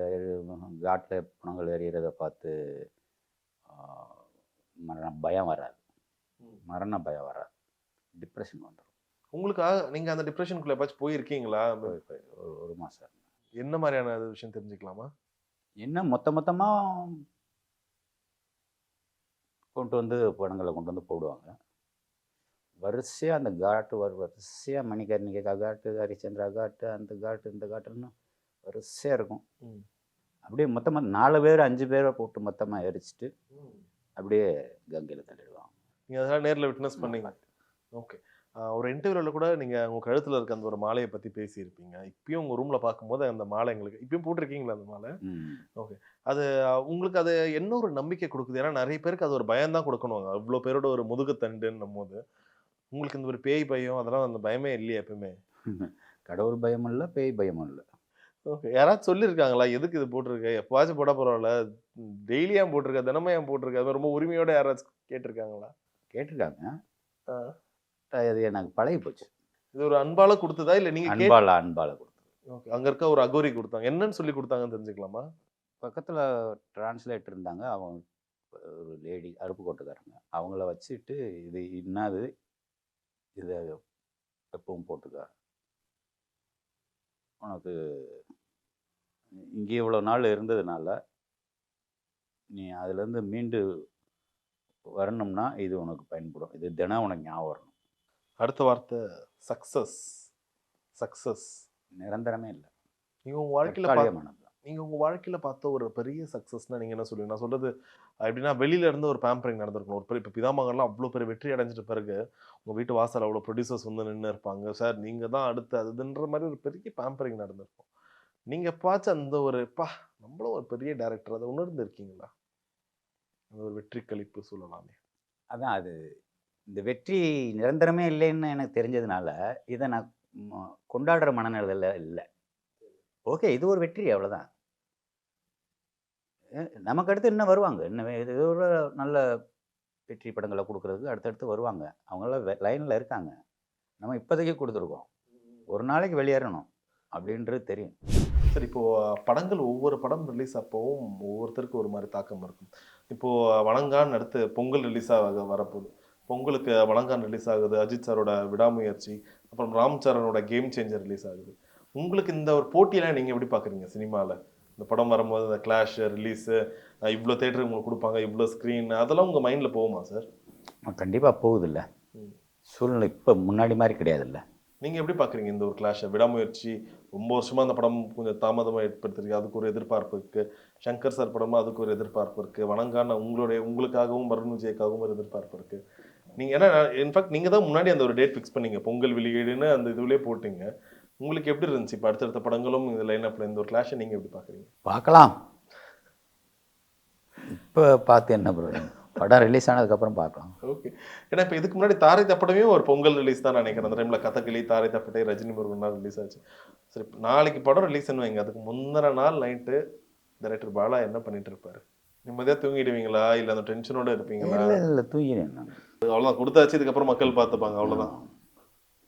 காட்டில் புணங்கள் எறிகிறத பார்த்து பயம் வராது, மரண பயம் வராது, டிப்ரெஷன் வந்துடும். உங்களுக்காக நீங்கள் அந்த டிப்ரெஷனுக்குள்ளே எப்பாச்சும் போயிருக்கீங்களா? ஒரு மாதம். என்ன மாதிரியான விஷயம் தெரிஞ்சுக்கலாமா? என்ன மொத்தமாக கொண்டு வந்து படங்களை கொண்டு வந்து போடுவாங்க. வரிசையாக அந்த காட்டு வரிசையாக மணிகர்ணிகா காட்டு, ஹரிச்சந்திரா காட்டு, அந்த காட்டு, இந்த காட்டுன்னு வரிசையாக இருக்கும். அப்படியே மொத்தமாக 4 பேர் 5 பேரை போட்டு மொத்தமாக எரிச்சிட்டு அப்படியே கங்கையில் தள்ளிடுவாங்க. நீங்கள் அதெல்லாம் நேரில் விட்னஸ் பண்ணீங்க? ஓகே. ஒரு இன்டர்வியூவில் கூட நீங்கள் உங்கள் கழுத்தில் இருக்க அந்த ஒரு மாலையை பற்றி பேசியிருப்பீங்க. இப்பயும் உங்கள் ரூமில் பார்க்கும்போது அந்த மாலை எங்களுக்கு இப்பயும் போட்டிருக்கீங்களா அந்த மாலை? ஓகே. அது உங்களுக்கு அது என்ன ஒரு நம்பிக்கை கொடுக்குது? ஏன்னா நிறைய பேருக்கு அது ஒரு பயம் தான் கொடுக்கணும், அவ்வளோ பேரோட ஒரு முதுகுத்தண்டுன்னும் போது. உங்களுக்கு இந்த ஒரு பேய் பயம் அதெல்லாம் அந்த பயமே இல்லையா எப்பவுமே? கடவுள் பயமும் இல்லை, பேய் பயமும் இல்லை. ஓகே. யாராவது சொல்லியிருக்காங்களா எதுக்கு இது போட்டிருக்க, எப்போவாச்சும் போட பரவாயில்ல, டெய்லியாக போட்டிருக்க, தினமும் ஏன் போட்டிருக்க, அது ரொம்ப உரிமையோட யாராச்சும் கேட்டிருக்காங்களா? கேட்டிருக்காங்க. அது எனக்கு பழகி போச்சு. இது ஒரு அன்பால கொடுத்ததா இல்லை நீங்க அன்பால கொடுத்தது? ஓகே. அங்க இருக்க ஒரு அகோரி கொடுத்தாங்க, என்னன்னு சொல்லி கொடுத்தாங்கன்னு தெரிஞ்சுக்கலாமா? பக்கத்தில் டிரான்ஸ்லேட்டர் இருந்தாங்க, அவங்க ஒரு லேடி அருப்புக்கோட்டுக்காரங்க, அவங்கள வச்சுட்டு இது என்னது, இதை எப்பவும் போட்டுக்க, உனக்கு இங்கே இவ்வளோ நாள் இருந்ததுனால நீ அதுலேருந்து மீண்டு வரணும்னா இது உனக்கு பயன்படும், இது தினம் உனக்கு ஞாபகம் வரணும். அடுத்த வார்த்தை சக்சஸ். சக்சஸ் நிரந்தரமே இல்லை. நீங்கள் உங்கள் வாழ்க்கையில் பார்த்த ஒரு பெரிய சக்ஸஸ்னால் நீங்கள் என்ன சொல்லுவீங்க? நான் சொல்கிறது எப்படின்னா, வெளியில இருந்து ஒரு பேம்பரிங் நடந்திருக்கணும். ஒரு பெரிய இப்போ பிதாமகன்லாம் அவ்வளோ பெரிய வெற்றி அடைஞ்சிட்ட பிறகு உங்கள் வீட்டு வாசல் அவ்வளோ ப்ரொடியூசர்ஸ் வந்து நின்று இருப்பாங்க, சார் நீங்கள் தான் அடுத்து அதுன்ற மாதிரி ஒரு பெரிய பேம்பரிங் நடந்திருக்கும். நீங்கள் பார்த்து அந்த ஒரு நம்மளும் ஒரு பெரிய டைரக்டர், அதை உணர்ந்து இருக்கீங்களா? அந்த ஒரு வெற்றி கழிப்பு சொல்லலாமே. அதான் அது இந்த வெற்றி நிரந்தரமே இல்லைன்னு எனக்கு தெரிஞ்சதுனால இதை நான் கொண்டாடுற மனநிலையில் இல்லை. ஓகே, இது ஒரு வெற்றி, அவ்வளோதான். நமக்கு அடுத்து இன்னும் வருவாங்க, இன்னும் இது ஒரு நல்ல வெற்றி படங்களை கொடுக்குறதுக்கு அடுத்தடுத்து வருவாங்க, அவங்களாம் லைனில் இருக்காங்க. நம்ம இப்போதைக்கு கொடுத்துருக்கோம், ஒரு நாளைக்கு வெளியேறணும் அப்படின்றது தெரியும். சரி, இப்போது படங்கள் ஒவ்வொரு படம் ரிலீஸ் அப்போவும் ஒவ்வொருத்தருக்கும் ஒரு மாதிரி தாக்கம் இருக்கும். இப்போது வணங்கான்னு அடுத்து பொங்கல் ரிலீஸாக வரப்போகுது. பொங்கலுக்கு வணங்கான் ரிலீஸ் ஆகுது, அஜித் சாரோட விடாமுயற்சி, அப்புறம் ராம் சரணோட கேம் சேஞ்சர் ரிலீஸ் ஆகுது. உங்களுக்கு இந்த ஒரு போட்டியெல்லாம் நீங்கள் எப்படி பார்க்குறீங்க? சினிமாவில் இந்த படம் வரும்போது இந்த கிளாஷ் ரிலீஸு, இவ்வளோ தேட்டருக்கு உங்களுக்கு கொடுப்பாங்க, இவ்வளோ ஸ்க்ரீன், அதெல்லாம் உங்கள் மைண்டில் போகுமா சார்? கண்டிப்பாக போகுதில்ல, சூழ்நிலை இப்போ முன்னாடி மாதிரி கிடையாதுல்ல. நீங்கள் எப்படி பார்க்குறீங்க இந்த ஒரு கிளாஷை? விடாமுயற்சி ரொம்ப வருஷமாக அந்த படம் கொஞ்சம் தாமதமாக ஏற்படுத்திருக்கு, அதுக்கு ஒரு எதிர்பார்ப்பு இருக்குது. சங்கர் சார் படமாக அதுக்கு ஒரு எதிர்பார்ப்பு இருக்குது. வணங்கான உங்களுக்காகவும் வருண் விஜய்க்காகவும் ஒரு எதிர்பார்ப்பு இருக்குது. நீங்கள் ஏன்னா இன்ஃபேக்ட் நீங்கள் தான் முன்னாடி அந்த ஒரு டேட் ஃபிக்ஸ் பண்ணீங்க, பொங்கல் வெளியீடுன்னு அந்த இதுலேயே போட்டிங்க. உங்களுக்கு எப்படி இருந்துச்சு இப்போ அடுத்தடுத்த படங்களும் இந்த லைனப்பில் இந்த ஒரு கிளாஷை நீங்கள் எப்படி பார்க்குறீங்க? பார்க்கலாம், இப்போ பார்த்து என்ன பண்ணுறீங்க, படம் ரிலீஸ் ஆனதுக்கப்புறம் பார்க்கலாம். ஓகே. ஏன்னா இப்போ இதுக்கு முன்னாடி தாரை தப்படமே ஒரு பொங்கல் ரிலீஸ் தான் நினைக்கிறேன். அந்த டைமில் கதகளி, தாரை தப்பட்டை, ரஜினி முருகன் ரிலீஸ் ஆச்சு. சரி, நாளைக்கு படம் ரிலீஸ்ன்னு வைங்க, அதுக்கு முந்தின நாள் நைட்டு டைரக்டர் பாலா என்ன பண்ணிட்டு இருப்பாரு? நிம்மதியாக தூங்கிடுவீங்களா இல்லை அந்த டென்ஷனோட இருப்பீங்களா? இல்லை தூங்கிடுவேன் நான். அவ்வளோதான், கொடுத்தாச்சு, இதுக்கப்புறம் மக்கள் பார்த்துப்பாங்க, அவ்வளோதான்.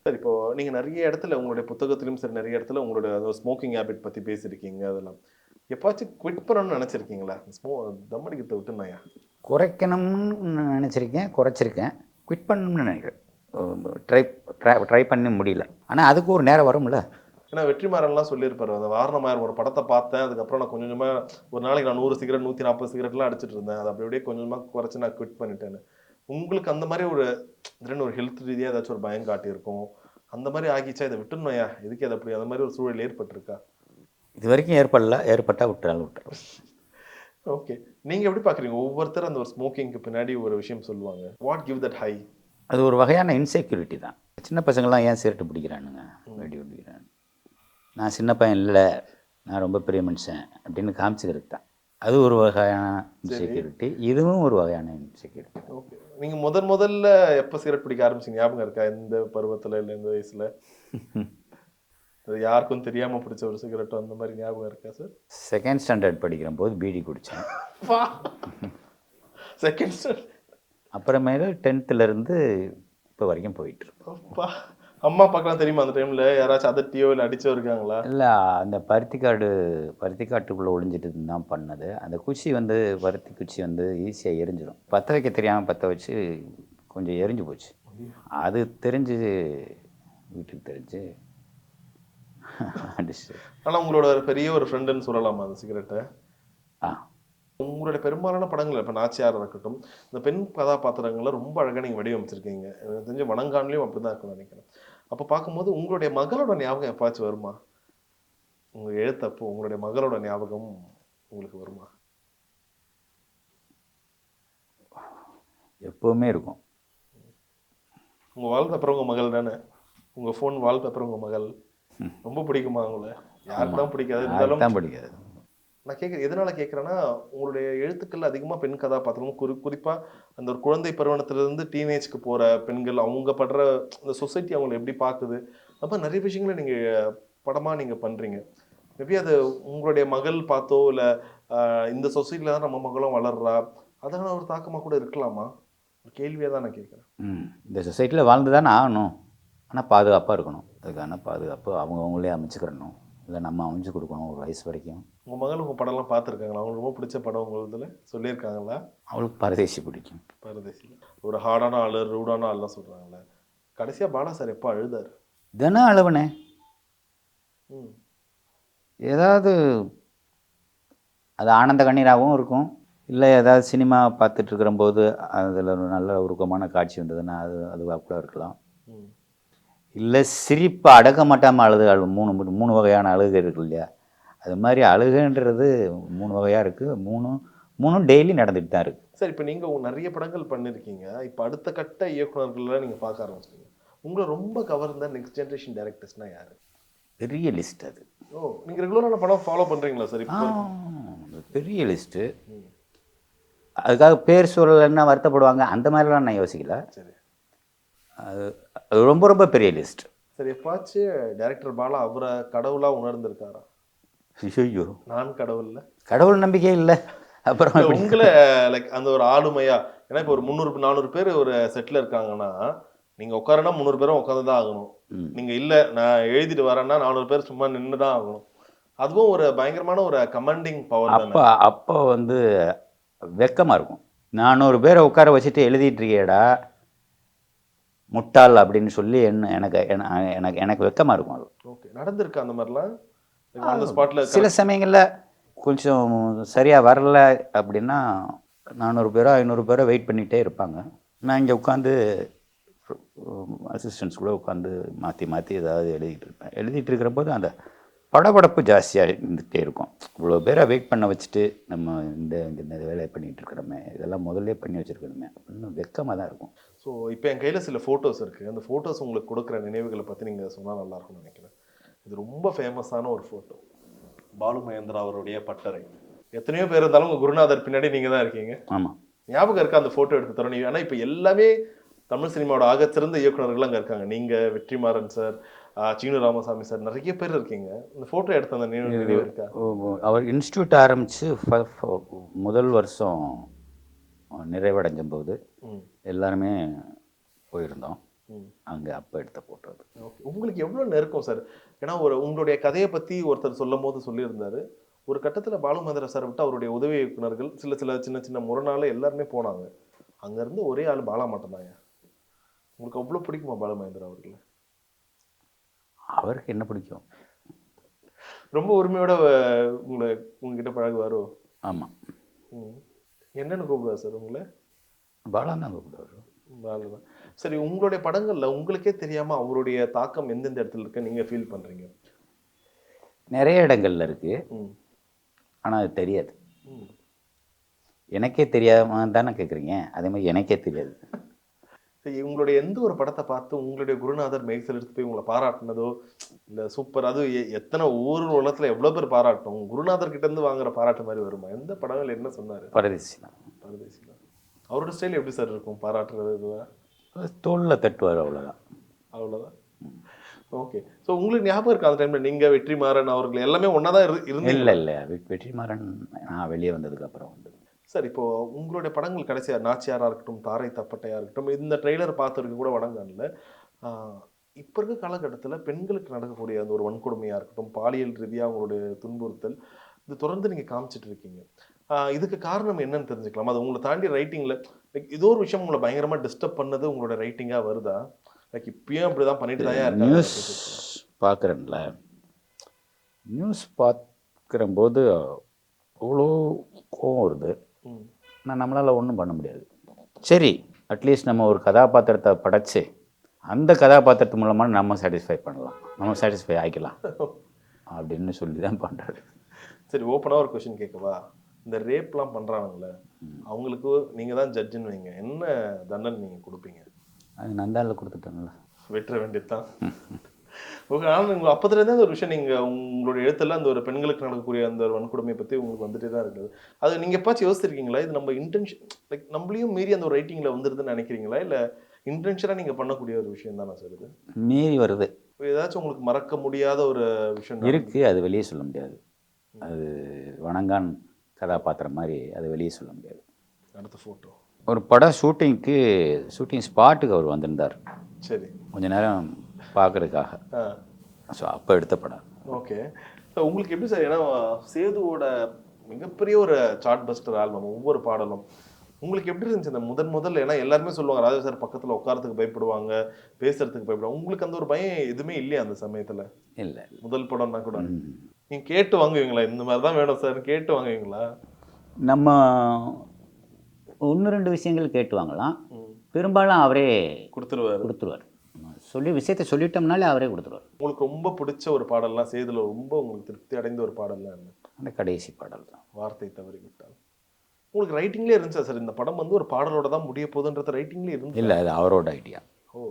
சார் இப்போ நீங்க நிறைய இடத்துல உங்களுடைய புத்தகத்திலும் சரி நிறைய இடத்துல உங்களுடைய ஸ்மோக்கிங் ஹேபிட் பத்தி பேசியிருக்கீங்க. அதெல்லாம் எப்பாச்சும் குவிட் பண்ணணும்னு நினைச்சிருக்கீங்களா? தம் அடிக்கிறத விட்டு நாயா குறைக்கணும்னு நினச்சிருக்கேன், குறைச்சிருக்கேன். குவிட் பண்ணணும்னு நினைக்கிறேன். ட்ரை பண்ண முடியல. ஆனால் அதுக்கு ஒரு நேரம் வரும்ல. ஏன்னா வெற்றிமாறன்லாம் சொல்லியிருப்பாரு, அந்த வாரணமாயிரம் ஒரு படத்தை பார்த்தேன், அதுக்கப்புறம் நான் கொஞ்சம் கொஞ்சமாக ஒரு நாளைக்கு நான் 100 சிகரெட் 140 சிகரெட்லாம் அடிச்சிட்டு இருந்தேன், அது அப்படியே கொஞ்சம் கொஞ்சமாக குறைச்சி நான் குவிட் பண்ணிட்டேன்னு. உங்களுக்கு அந்த மாதிரி ஒரு ஒரு ஹெல்த் ரீதியாக ஏதாச்சும் ஒரு பயம் காட்டியிருக்கும், அந்த மாதிரி ஆகிச்சா இதை விட்டுணும்யா எதுக்கு அது அப்படி அந்த மாதிரி ஒரு சூழல் ஏற்பட்டிருக்கா? இது வரைக்கும் ஏற்பட்டால் விட்டுறேன். ஓகே, நீங்கள் எப்படி பார்க்குறீங்க? ஒவ்வொருத்தரும் அந்த ஒரு ஸ்மோக்கிங்க்கு பின்னாடி ஒரு விஷயம் சொல்லுவாங்க. What give that high? அது ஒரு வகையான இன்செக்யூரிட்டி தான். சின்ன பசங்கள்லாம் ஏன் சிகரெட்டு பிடிக்கிறானுங்க, வெடி பிடிக்கிறானு. நான் சின்ன பையன் இல்லை, நான் ரொம்ப பெரிய மனுஷன் அப்படின்னு காமிச்சிக்கிறது தான். அது ஒரு வகையான இன்செக்யூரிட்டி, இதுவும் ஒரு வகையான இன்செக்யூரிட்டி. ஓகே, நீங்கள் முதல்ல எப்போ சிகரெட் பிடிக்க ஆரம்பிச்சிங்க ஞாபகம் இருக்கா? எந்த பருவத்தில் இல்லை எந்த வயசில்? அது யாருக்கும் தெரியாமல் பிடிச்ச ஒரு சிகரெட் அந்த மாதிரி ஞாபகம் இருக்கா சார்? செகண்ட் ஸ்டாண்டர்ட் படிக்கிற போது பீடி குடித்தேன். செகண்ட் ஸ்டாண்டர்ட் அப்புறமேல 10th இப்போ வரைக்கும் போயிட்டுருக்கோம். அம்மா அப்பாக்கெல்லாம் தெரியுமா அந்த டைமில் யாராச்சும் அதட்டியோ இல்லை அடிச்சோ இருக்காங்களா? இல்லை, அந்த பருத்தி காட்டுக்குள்ளே ஒளிஞ்சிட்டு தான் பண்ணது. அந்த குச்சி பருத்தி குச்சி ஈஸியாக எரிஞ்சிடும். பற்ற வைக்க தெரியாமல் பற்ற வச்சு கொஞ்சம் எரிஞ்சு போச்சு. அது தெரிஞ்சு வீட்டுக்கு தெரிஞ்சு அடிச்சு. ஆனால் உங்களோட பெரிய ஒரு ஃப்ரெண்டுன்னு சொல்லலாமா அந்த சிகரெட்டை? உங்களுடைய பெரும்பாலான படங்கள் இப்போ நாச்சியார் இருக்கட்டும், இந்த பெண் கதாபாத்திரங்களை ரொம்ப அழகாக நீங்கள் வடிவமைச்சிருக்கீங்க. எனக்கு தெரிஞ்ச வணங்கான்லையும் அப்படி தான் இருக்குன்னு நினைக்கிறேன். அப்போ பார்க்கும்போது உங்களுடைய மகளோட ஞாபகம் எப்பாச்சும் வருமா? உங்கள் எழுத்தப்போ உங்களுடைய மகளோட ஞாபகம் உங்களுக்கு வருமா? எப்போவுமே இருக்கும். உங்கள் வால்பேப்பர் உங்கள் மகள் தானே? உங்கள் ஃபோன் வால்பேப்பர் உங்கள் மகள். ரொம்ப பிடிக்குமா உங்களை? யாருக்கு தான் பிடிக்காது, இருந்தாலும் பிடிக்காது. நான் எதனால கேட்குறேன்னா, உங்களுடைய எழுத்துக்கள் அதிகமாக பெண் கதாபாத்திரமும் குறிப்பாக அந்த ஒரு குழந்தை பருவத்திலிருந்து டீனேஜ்க்கு போகிற பெண்கள் அவங்க படுற இந்த சொசைட்டி அவங்களை எப்படி பார்க்குது, அப்போ நிறைய விஷயங்களை நீங்கள் படமாக நீங்கள் பண்ணுறீங்க. மேபி அது உங்களுடைய மகள் பார்த்தோ இல்லை இந்த சொசைட்டியில் தான் நம்ம மகளும் வளர்றா, அதனால ஒரு தாக்கமாக கூட இருக்கலாமா? ஒரு கேள்வியாக தான் நான் கேட்குறேன். இந்த சொசைட்டியில் வாழ்ந்து தானே ஆகணும், ஆனால் பாதுகாப்பாக இருக்கணும். அதுக்கான பாதுகாப்பு அவங்களே அமைச்சுக்கிறணும், இல்லை நம்ம அமைச்சு கொடுக்கணும் ஒரு வயசு வரைக்கும். உங்கள் மகள் உங்கள் படம்லாம் பார்த்துருக்காங்களா? அவங்களுக்கு ரொம்ப பிடிச்ச படம் உங்களுதில் சொல்லியிருக்காங்களா? அவளுக்கு பரதேசி பிடிக்கும். பரதேசியில் ஒரு ஹார்டான ஆள், ரூடான ஆள்லாம் சொல்கிறாங்களே. கடைசியாக பாலா சார் எப்போ அழுதார்? தினம் அழுவனே. ஏதாவது அது ஆனந்த கண்ணீராகவும் இருக்கும், இல்லை ஏதாவது சினிமா பார்த்துட்டு இருக்கிறம்போது அதில் ஒரு நல்ல உருக்கமான காட்சி வந்ததுன்னா அதுவாக கூட இருக்கலாம். இல்லை சிரிப்பை அடக்க மாட்டாமல் மூணு வகையான அழுகை இருக்கு இல்லையா, அது மாதிரி அழுகைன்றது 3 வகையாக இருக்குது. மூணும் டெய்லி நடந்துட்டு தான் இருக்குது. சார், இப்போ நீங்கள் நிறைய படங்கள் பண்ணியிருக்கீங்க, இப்போ அடுத்த கட்ட இயக்குநர்கள்லாம் நீங்கள் பார்க்க ஆரம்பிச்சிங்க. உங்களை ரொம்ப கவர்ந்த நெக்ஸ்ட் ஜென்ரேஷன் டைரக்டர்ஸ்னால் யார்? பெரிய லிஸ்ட் அது. ஓ, நீங்கள் ரெகுலரான படம் ஃபாலோ பண்ணுறீங்களா சார்? இப்போ பெரிய லிஸ்ட்டு. அதுக்காக பேர் சொல்லலைன்னா வருத்தப்படுவாங்க, அந்த மாதிரிலாம் நான் யோசிக்கல. சரி, அது ரொம்ப ரொம்ப பெரிய லிஸ்ட். சரி, எப்பாச்சும் டைரக்டர் பாலா அவரை கடவுளாக உணர்ந்திருக்காரா? ஐயோ, நான் கடவுள் நம்பிக்கை இல்லை. அப்புறம் உங்களை லைக் அந்த ஒரு ஆளுமையா, ஏன்னா இப்போ ஒரு 300-400 பேர் ஒரு செட்டில் இருக்காங்கன்னா நீங்கள் உட்காரனா 300 பேரும் உட்காந்து தான் ஆகணும். நீங்கள் இல்லை நான் எழுதிட்டு வரேன்னா 400 பேர் சும்மா நின்று தான் ஆகணும். அதுவும் ஒரு பயங்கரமான ஒரு கமாண்டிங் பவர். அப்போ வெக்கமாக இருக்கும். 400 பேரை உட்கார வச்சுட்டு எழுதிட்டு இருக்கியடா முட்டாள் அப்படின்னு சொல்லி எனக்கு வெக்கமாக இருக்கும். அது ஓகே, நடந்திருக்கு அந்த மாதிரிலாம் அந்த ஸ்பாட்டில்? சில சமயங்களில் கொஞ்சம் சரியாக வரல அப்படின்னா 400 பேரோ 500 பேரோ வெயிட் பண்ணிகிட்டே இருப்பாங்க. நான் இங்கே உட்காந்து அசிஸ்டன்ஸ் கூட உட்காந்து மாற்றி ஏதாவது எழுதிட்டு இருக்கிற போது அந்த படபடப்பு ஜாஸ்தியாக இருந்துகிட்டே இருக்கும். இவ்வளோ பேரை வெயிட் பண்ண வச்சுட்டு நம்ம இந்த வேலையை பண்ணிகிட்டு இருக்கிறோமே, இதெல்லாம் முதல்ல பண்ணி வச்சுருக்கணுமே அப்படின்னு வெக்கமாக தான் இருக்கும். ஸோ இப்போ என் கையில் சில ஃபோட்டோஸ் இருக்குது. அந்த ஃபோட்டோஸ் உங்களுக்கு கொடுக்குற நினைவுகளை பற்றி நீங்கள் சொன்னால் நல்லாயிருக்கும்னு நினைக்கிறேன். இது ரொம்ப ஃபேமஸான ஒரு ஃபோட்டோ, பாலு மகேந்திரா அவருடைய பட்டறை. எத்தனையோ பேர் இருந்தாலும் உங்கள் குருநாதர் பின்னாடி நீங்கள் தான் இருக்கீங்க. ஆமாம், ஞாபகம் இருக்கா அந்த ஃபோட்டோ எடுத்து தரோம்? ஏன்னா இப்போ எல்லாமே தமிழ் சினிமாவோட ஆகச்சிறந்த இயக்குநர்கள் அங்கே இருக்காங்க. நீங்கள், வெற்றிமாறன் சார், சீனு ராமசாமி சார், நிறைய பேர் இருக்கீங்க. இந்த ஃபோட்டோ எடுத்த அந்த நினைவு இருக்கா? அவர் இன்ஸ்டியூட் ஆரம்பித்து முதல் வருஷம் நிறைவடைஞ்ச போது எல்லாருமே போயிருந்தோம். அங்கே அப்போ எடுத்த ஃபோட்டோ அது. ஓகே. உங்களுக்கு எவ்வளோ நெருக்கம் சார்? ஏன்னா உங்களுடைய கதையை பற்றி ஒருத்தர் சொல்லும் போது சொல்லியிருந்தாரு, ஒரு கட்டத்தில் பாலு மகேந்திரா சார் விட்டு அவருடைய உதவி இயக்குனர்கள் சின்ன சின்ன முரணால எல்லாருமே போனாங்க. அங்கேருந்து ஒரே ஆள் பாலா மட்டும்தாங்க. உங்களுக்கு அவ்வளோ பிடிக்குமா பாலு மகேந்திரா அவர்களை? அவருக்கு என்ன பிடிக்கும்? ரொம்ப உரிமையோட உங்ககிட்ட பழகுவாரோ? ஆமாம். என்னன்னு கூப்பிடுவார் சார் உங்களை? பாலா தான் கூப்பிடுவார். பாலு தான். சரி, உங்களுடைய படங்கள்ல உங்களுக்கே தெரியாம அவருடைய தாக்கம் எந்தெந்த இடத்துல இருக்கு நீங்க ஃபீல் பண்றீங்க? நிறைய இடங்கள்ல இருக்கு, ம். ஆனால் அது தெரியாது. ம். எனக்கே தெரியாம தானே கேட்குறீங்க, அதே மாதிரி எனக்கே தெரியாது. சரி, உங்களுடைய எந்த ஒரு படத்தை பார்த்து உங்களுடைய குருநாதர் மெய்சில் எடுத்து போய் உங்களை பாராட்டினதோ இல்லை சூப்பர், அது எத்தனை ஊர் உலகத்தில் எவ்வளோ பேர் பாராட்டும், குருநாதர் கிட்ட இருந்து வாங்குற பாராட்டு மாதிரி வருமா? எந்த படங்கள் என்ன சொன்னார்? பரதேசி தான். பரதேசி தான். அவரோட ஸ்டைல் எப்படி சார் இருக்கும் பாராட்டுறது? இதுவா தோளில் தட்டுவார், அவ்வளோதான். அவ்வளோதான். ஓகே. ஸோ உங்களுக்கு ஞாபகம் இருக்கு அந்த டைமில் நீங்கள் வெற்றிமாறன் அவர்கள் எல்லாமே ஒன்றா தான் இருந்தீங்க? இல்லை வெற்றிமாறன் நான் வெளியே வந்ததுக்கப்புறம் வந்து. சார், இப்போ உங்களுடைய படங்கள் கடைசியாக நாச்சியாராக இருக்கட்டும், தாரை தப்பட்டையாக இருக்கட்டும், இந்த ட்ரெய்லர் பார்த்துருக்கு கூட வடங்கானில் இப்போ இருக்க காலகட்டத்தில் பெண்களுக்கு நடக்கக்கூடிய அந்த ஒரு வன்கொடுமையாக இருக்கட்டும், பாலியல் ரீதியாக அவங்களுடைய துன்புறுத்தல், இது தொடர்ந்து நீங்கள் காமிச்சிட்டு இருக்கீங்க. இதுக்கு காரணம் என்னன்னு தெரிஞ்சுக்கலாம்? அது உங்களை தாண்டி ரைட்டிங்கில் லைக் ஏதோ ஒரு விஷயம் உங்களை பயங்கரமாக டிஸ்டர்ப் பண்ணது உங்களோட ரைட்டிங்காக வருதா? லைக் இப்பயும் அப்படி தான் பண்ணிட்டு தான் இருக்கா? நியூஸ் பார்க்குறேன்ல, நியூஸ் பார்க்குறம்போது அவ்வளோ கோவம் வருது. நான் நம்மளால் ஒன்றும் பண்ண முடியாது. சரி, அட்லீஸ்ட் நம்ம ஒரு கதாபாத்திரத்தை படைச்சு அந்த கதாபாத்திரத்து மூலமாக நம்ம சாட்டிஸ்ஃபை பண்ணலாம், நம்ம சாட்டிஸ்ஃபை ஆகிக்கலாம் அப்படின்னு சொல்லி தான் பண்ணுறாரு. சரி, ஓப்பனாக ஒரு கொஷின் கேட்கவா? இந்த ரேப்லாம் பண்ணுறானுங்களே, அவங்களுக்கு நீங்கள் தான் ஜட்ஜுன்னு வைங்க, என்ன தண்டனை நீங்கள் கொடுப்பீங்க? அது நந்தாவில் கொடுத்துட்டாங்களா, வெற்ற வேண்டியது தான். ஓகே. ஆனால் நீங்கள் அப்போதுலேருந்து அந்த ஒரு விஷயம் நீங்கள் உங்களுடைய எழுத்தெல்லாம் அந்த ஒரு பெண்களுக்கு நடக்கக்கூடிய அந்த ஒரு வன்கொடுமையை பற்றி உங்களுக்கு வந்துட்டே தான் இருக்குது. அது நீங்கள் எப்பாச்சும் யோசிச்சிருக்கீங்களா? இது நம்ம இன்டென்ஷன் லைக் நம்மளையும் மீறி அந்த ஒரு ரைட்டிங்கில் வந்துருதுன்னு நினைக்கிறீங்களா? இல்லை இன்டென்ஷனாக நீங்கள் பண்ணக்கூடிய ஒரு விஷயம் தானே சார் இது? மீறி வருது. ஏதாச்சும் உங்களுக்கு மறக்க முடியாத ஒரு விஷயம் இருக்குது, அது வெளியே சொல்ல முடியாது. அது வணங்கான் கதாபாத்திரம் மாதிரி அது வெளியே சொல்ல முடியாது. அடுத்த ஃபோட்டோ ஒரு படம் ஷூட்டிங் ஸ்பாட்டுக்கு அவர் வந்திருந்தார். சரி, கொஞ்ச நேரம் பார்க்கறதுக்காக. ஸோ அப்போ எடுத்த படம். ஓகே. ஸோ உங்களுக்கு எப்படி சார்? ஏன்னா சேதுவோட மிகப்பெரிய ஒரு சார்ட் பஸ்டர் ஆல்பம், ஒவ்வொரு பாடலும் உங்களுக்கு எப்படி இருந்துச்சு அந்த முதல்ல? ஏன்னா எல்லாருமே சொல்லுவாங்க ராஜா சார் பக்கத்தில் உட்காரத்துக்கு பயப்படுவாங்க, பேசுறதுக்கு பயப்படுவாங்க. உங்களுக்கு அந்த ஒரு பயம் எதுவுமே இல்லையா அந்த சமயத்தில்? இல்லை, முதல் படம்னா கூட நீங்கள் கேட்டு வாங்குவீங்களா? இந்த மாதிரி தான் வேணும் சார் கேட்டு வாங்குவீங்களா? நம்ம 1-2 விஷயங்கள் கேட்டு வாங்கலாம், பெரும்பாலும் அவரே கொடுத்துருவார். சொல்லி விஷயத்தை சொல்லிட்டோம்னாலே அவரே கொடுத்துருவார். உங்களுக்கு ரொம்ப பிடிச்ச ஒரு பாடல்லாம் சேதுல ரொம்ப உங்களுக்கு திருப்தி அடைந்த ஒரு பாடல்லாம் என்ன? அந்த கடைசி பாடல் தான், வார்த்தை தவறி விட்டால். உங்களுக்கு ரைட்டிங்லேயே இருந்துச்சா சார் இந்த படம் வந்து ஒரு பாடலோட தான் முடிய போகுதுன்றது ரைட்டிங்லேயே இருந்து? இல்லை, அது அவரோட ஐடியா. ஓ,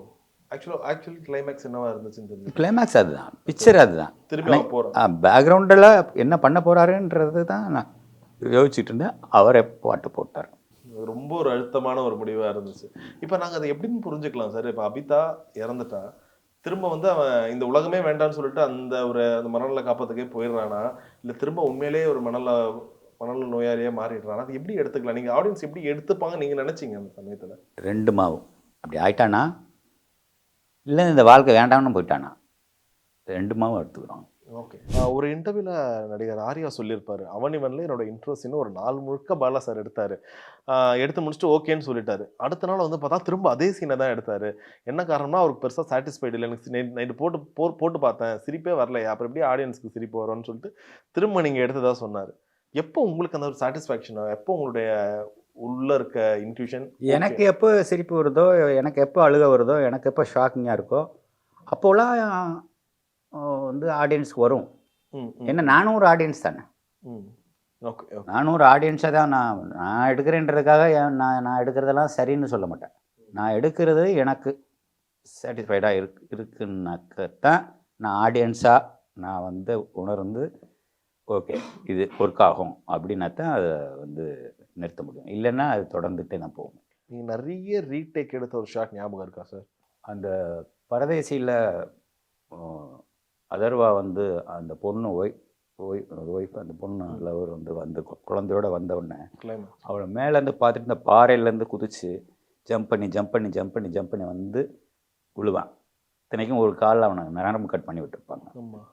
ஆக்சுவலி கிளைமேக்ஸ் என்னவா இருந்துச்சுன்னு தெரிஞ்சு? கிளைமேக்ஸ் அதுதான், பிக்சர் அதுதான். திரும்பி போகிறோம் பேக்ரவுண்டில் என்ன பண்ண போகிறாருன்றது தான் நான் யோசிச்சுட்டு இருந்தேன். அவரே பாட்டு போட்டார். ரொம்ப ஒரு அழுத்தமான ஒரு முடிவாக இருந்துச்சு. இப்போ நாங்கள் அதை எப்படின்னு புரிஞ்சுக்கலாம் சார்? இப்போ அபிதா இறந்துட்டா, திரும்ப வந்து அவன் இந்த உலகமே வேண்டான்னு சொல்லிட்டு அந்த மனநல காப்பத்துக்கே போயிடுறானா, இல்லை திரும்ப உண்மையிலேயே ஒரு மனநல நோயாளியே மாறிடுறானா? அது எப்படி எடுத்துக்கலாம்? நீங்கள் ஆடியன்ஸ் எப்படி எடுத்துப்பாங்க நீங்கள் நினச்சிங்க அந்த சமயத்தில்? 2 மாவும் அப்படி ஆயிட்டானா, இல்லை இந்த வாழ்க்கை வேண்டாம்னு போயிட்டானா, 2 மாவும் எடுத்துக்கிறோம். ஓகே. ஒரு இன்டர்வியூவில் நடிகர் ஆர்யா சொல்லியிருப்பாரு, அவனிவன்ல என்னோட இன்ட்ரோஸ்ன்னு ஒரு நாள் முழுக்க பாலா சார் எடுத்தாரு. எடுத்து முடிச்சுட்டு ஓகேன்னு சொல்லிட்டாரு. அடுத்த நாள் வந்து பார்த்தா திரும்ப அதே சீனை தான் எடுத்தாரு. என்ன காரணம்னா அவருக்கு பெருசாக சாட்டிஸ்ஃபைடு இல்லை, எனக்கு நைட்டு போட்டு பார்த்தேன், சிரிப்பே வரலையா, அப்புறம் எப்படி ஆடியன்ஸ்க்கு சிரிப்பு வரும்னு சொல்லிட்டு திரும்ப நீங்கள் எடுத்ததா சொன்னார். எப்போ உங்களுக்கு அந்த ஒரு சாட்டிஸ்ஃபேக்ஷன், எப்போ உங்களுடைய உள்ள இருக்க இன்ட்யூஷன்? எனக்கு எப்போ சிரிப்பு வருதோ, எனக்கு எப்போ அழுக வருதோ, எனக்கு எப்போ ஷாக்கிங்காக இருக்கோ அப்போலாம் வந்து ஆடியன்ஸ்க்கு வரும். ஏன்னா நானும் ஒரு ஆடியன்ஸ் தானே. நானும் ஒரு ஆடியன்ஸாக தான் நான் எடுக்கிறேன்றதுக்காக நான் எடுக்கிறதெல்லாம் சரின்னு சொல்ல மாட்டேன். நான் எடுக்கிறது எனக்கு சாட்டிஸ்ஃபைடாக இருக்குன்னாக்கத்தான் நான் ஆடியன்ஸாக நான் வந்து உணர்ந்து ஓகே இது ஒர்க் ஆகும் அப்படின்னா தான் அதை வந்து நிறுத்த முடியும். இல்லைன்னா அது தொடர்ந்துட்டே நான் போவேன். நீங்கள் நிறைய ரீடேக் எடுத்த ஒரு ஷாட் ஞாபகம் இருக்கா சார்? அந்த பரதேசியில் அதர்வா வந்து அந்த பொண்ணு ஒய்ஃப் அந்த பொண்ணு லவர் வந்து குழந்தையோட வந்த உடனே அவளை மேலேருந்து பார்த்துட்டு இந்த பாறையிலேருந்து குதிச்சு ஜம்ப் பண்ணி வந்து விழுவான். இத்தனைக்கும் ஒரு காலில் அவனை நரம்பு கட் பண்ணி விட்டுருப்பாங்க. ஆமாம்.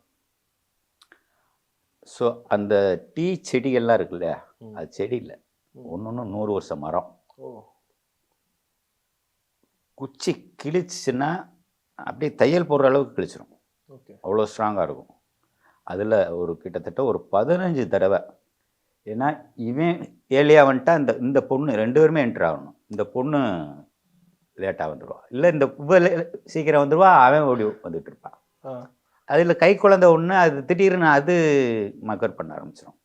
ஸோ அந்த டீ செடிகள்லாம் இருக்கு இல்லையா, அது செடி இல்லை, ஒன்று 100 வருஷம் மரம். ஓ. குச்சி கிழிச்சுன்னா அப்படியே தையல் போடுற அளவுக்கு கிழிச்சிரும். ஓகே. அவ்வளோ ஸ்ட்ராங்காக இருக்கும். அதில் ஒரு கிட்டத்தட்ட ஒரு 15 தடவை. ஏன்னா இவன் ஏலியாக வந்துட்டா இந்த பொண்ணு 2 பேருமே என்ட்ரு ஆகணும். இந்த பொண்ணு லேட்டாக வந்துடுவா, இல்லை இந்த சீக்கிரம் வந்துடுவா, அவன் ஓடி வந்துட்டு இருப்பான். அதில் கை குழந்தை ஒன்று அது திடீர்னு அது மக்கர் பண்ண ஆரம்பிச்சிடும்.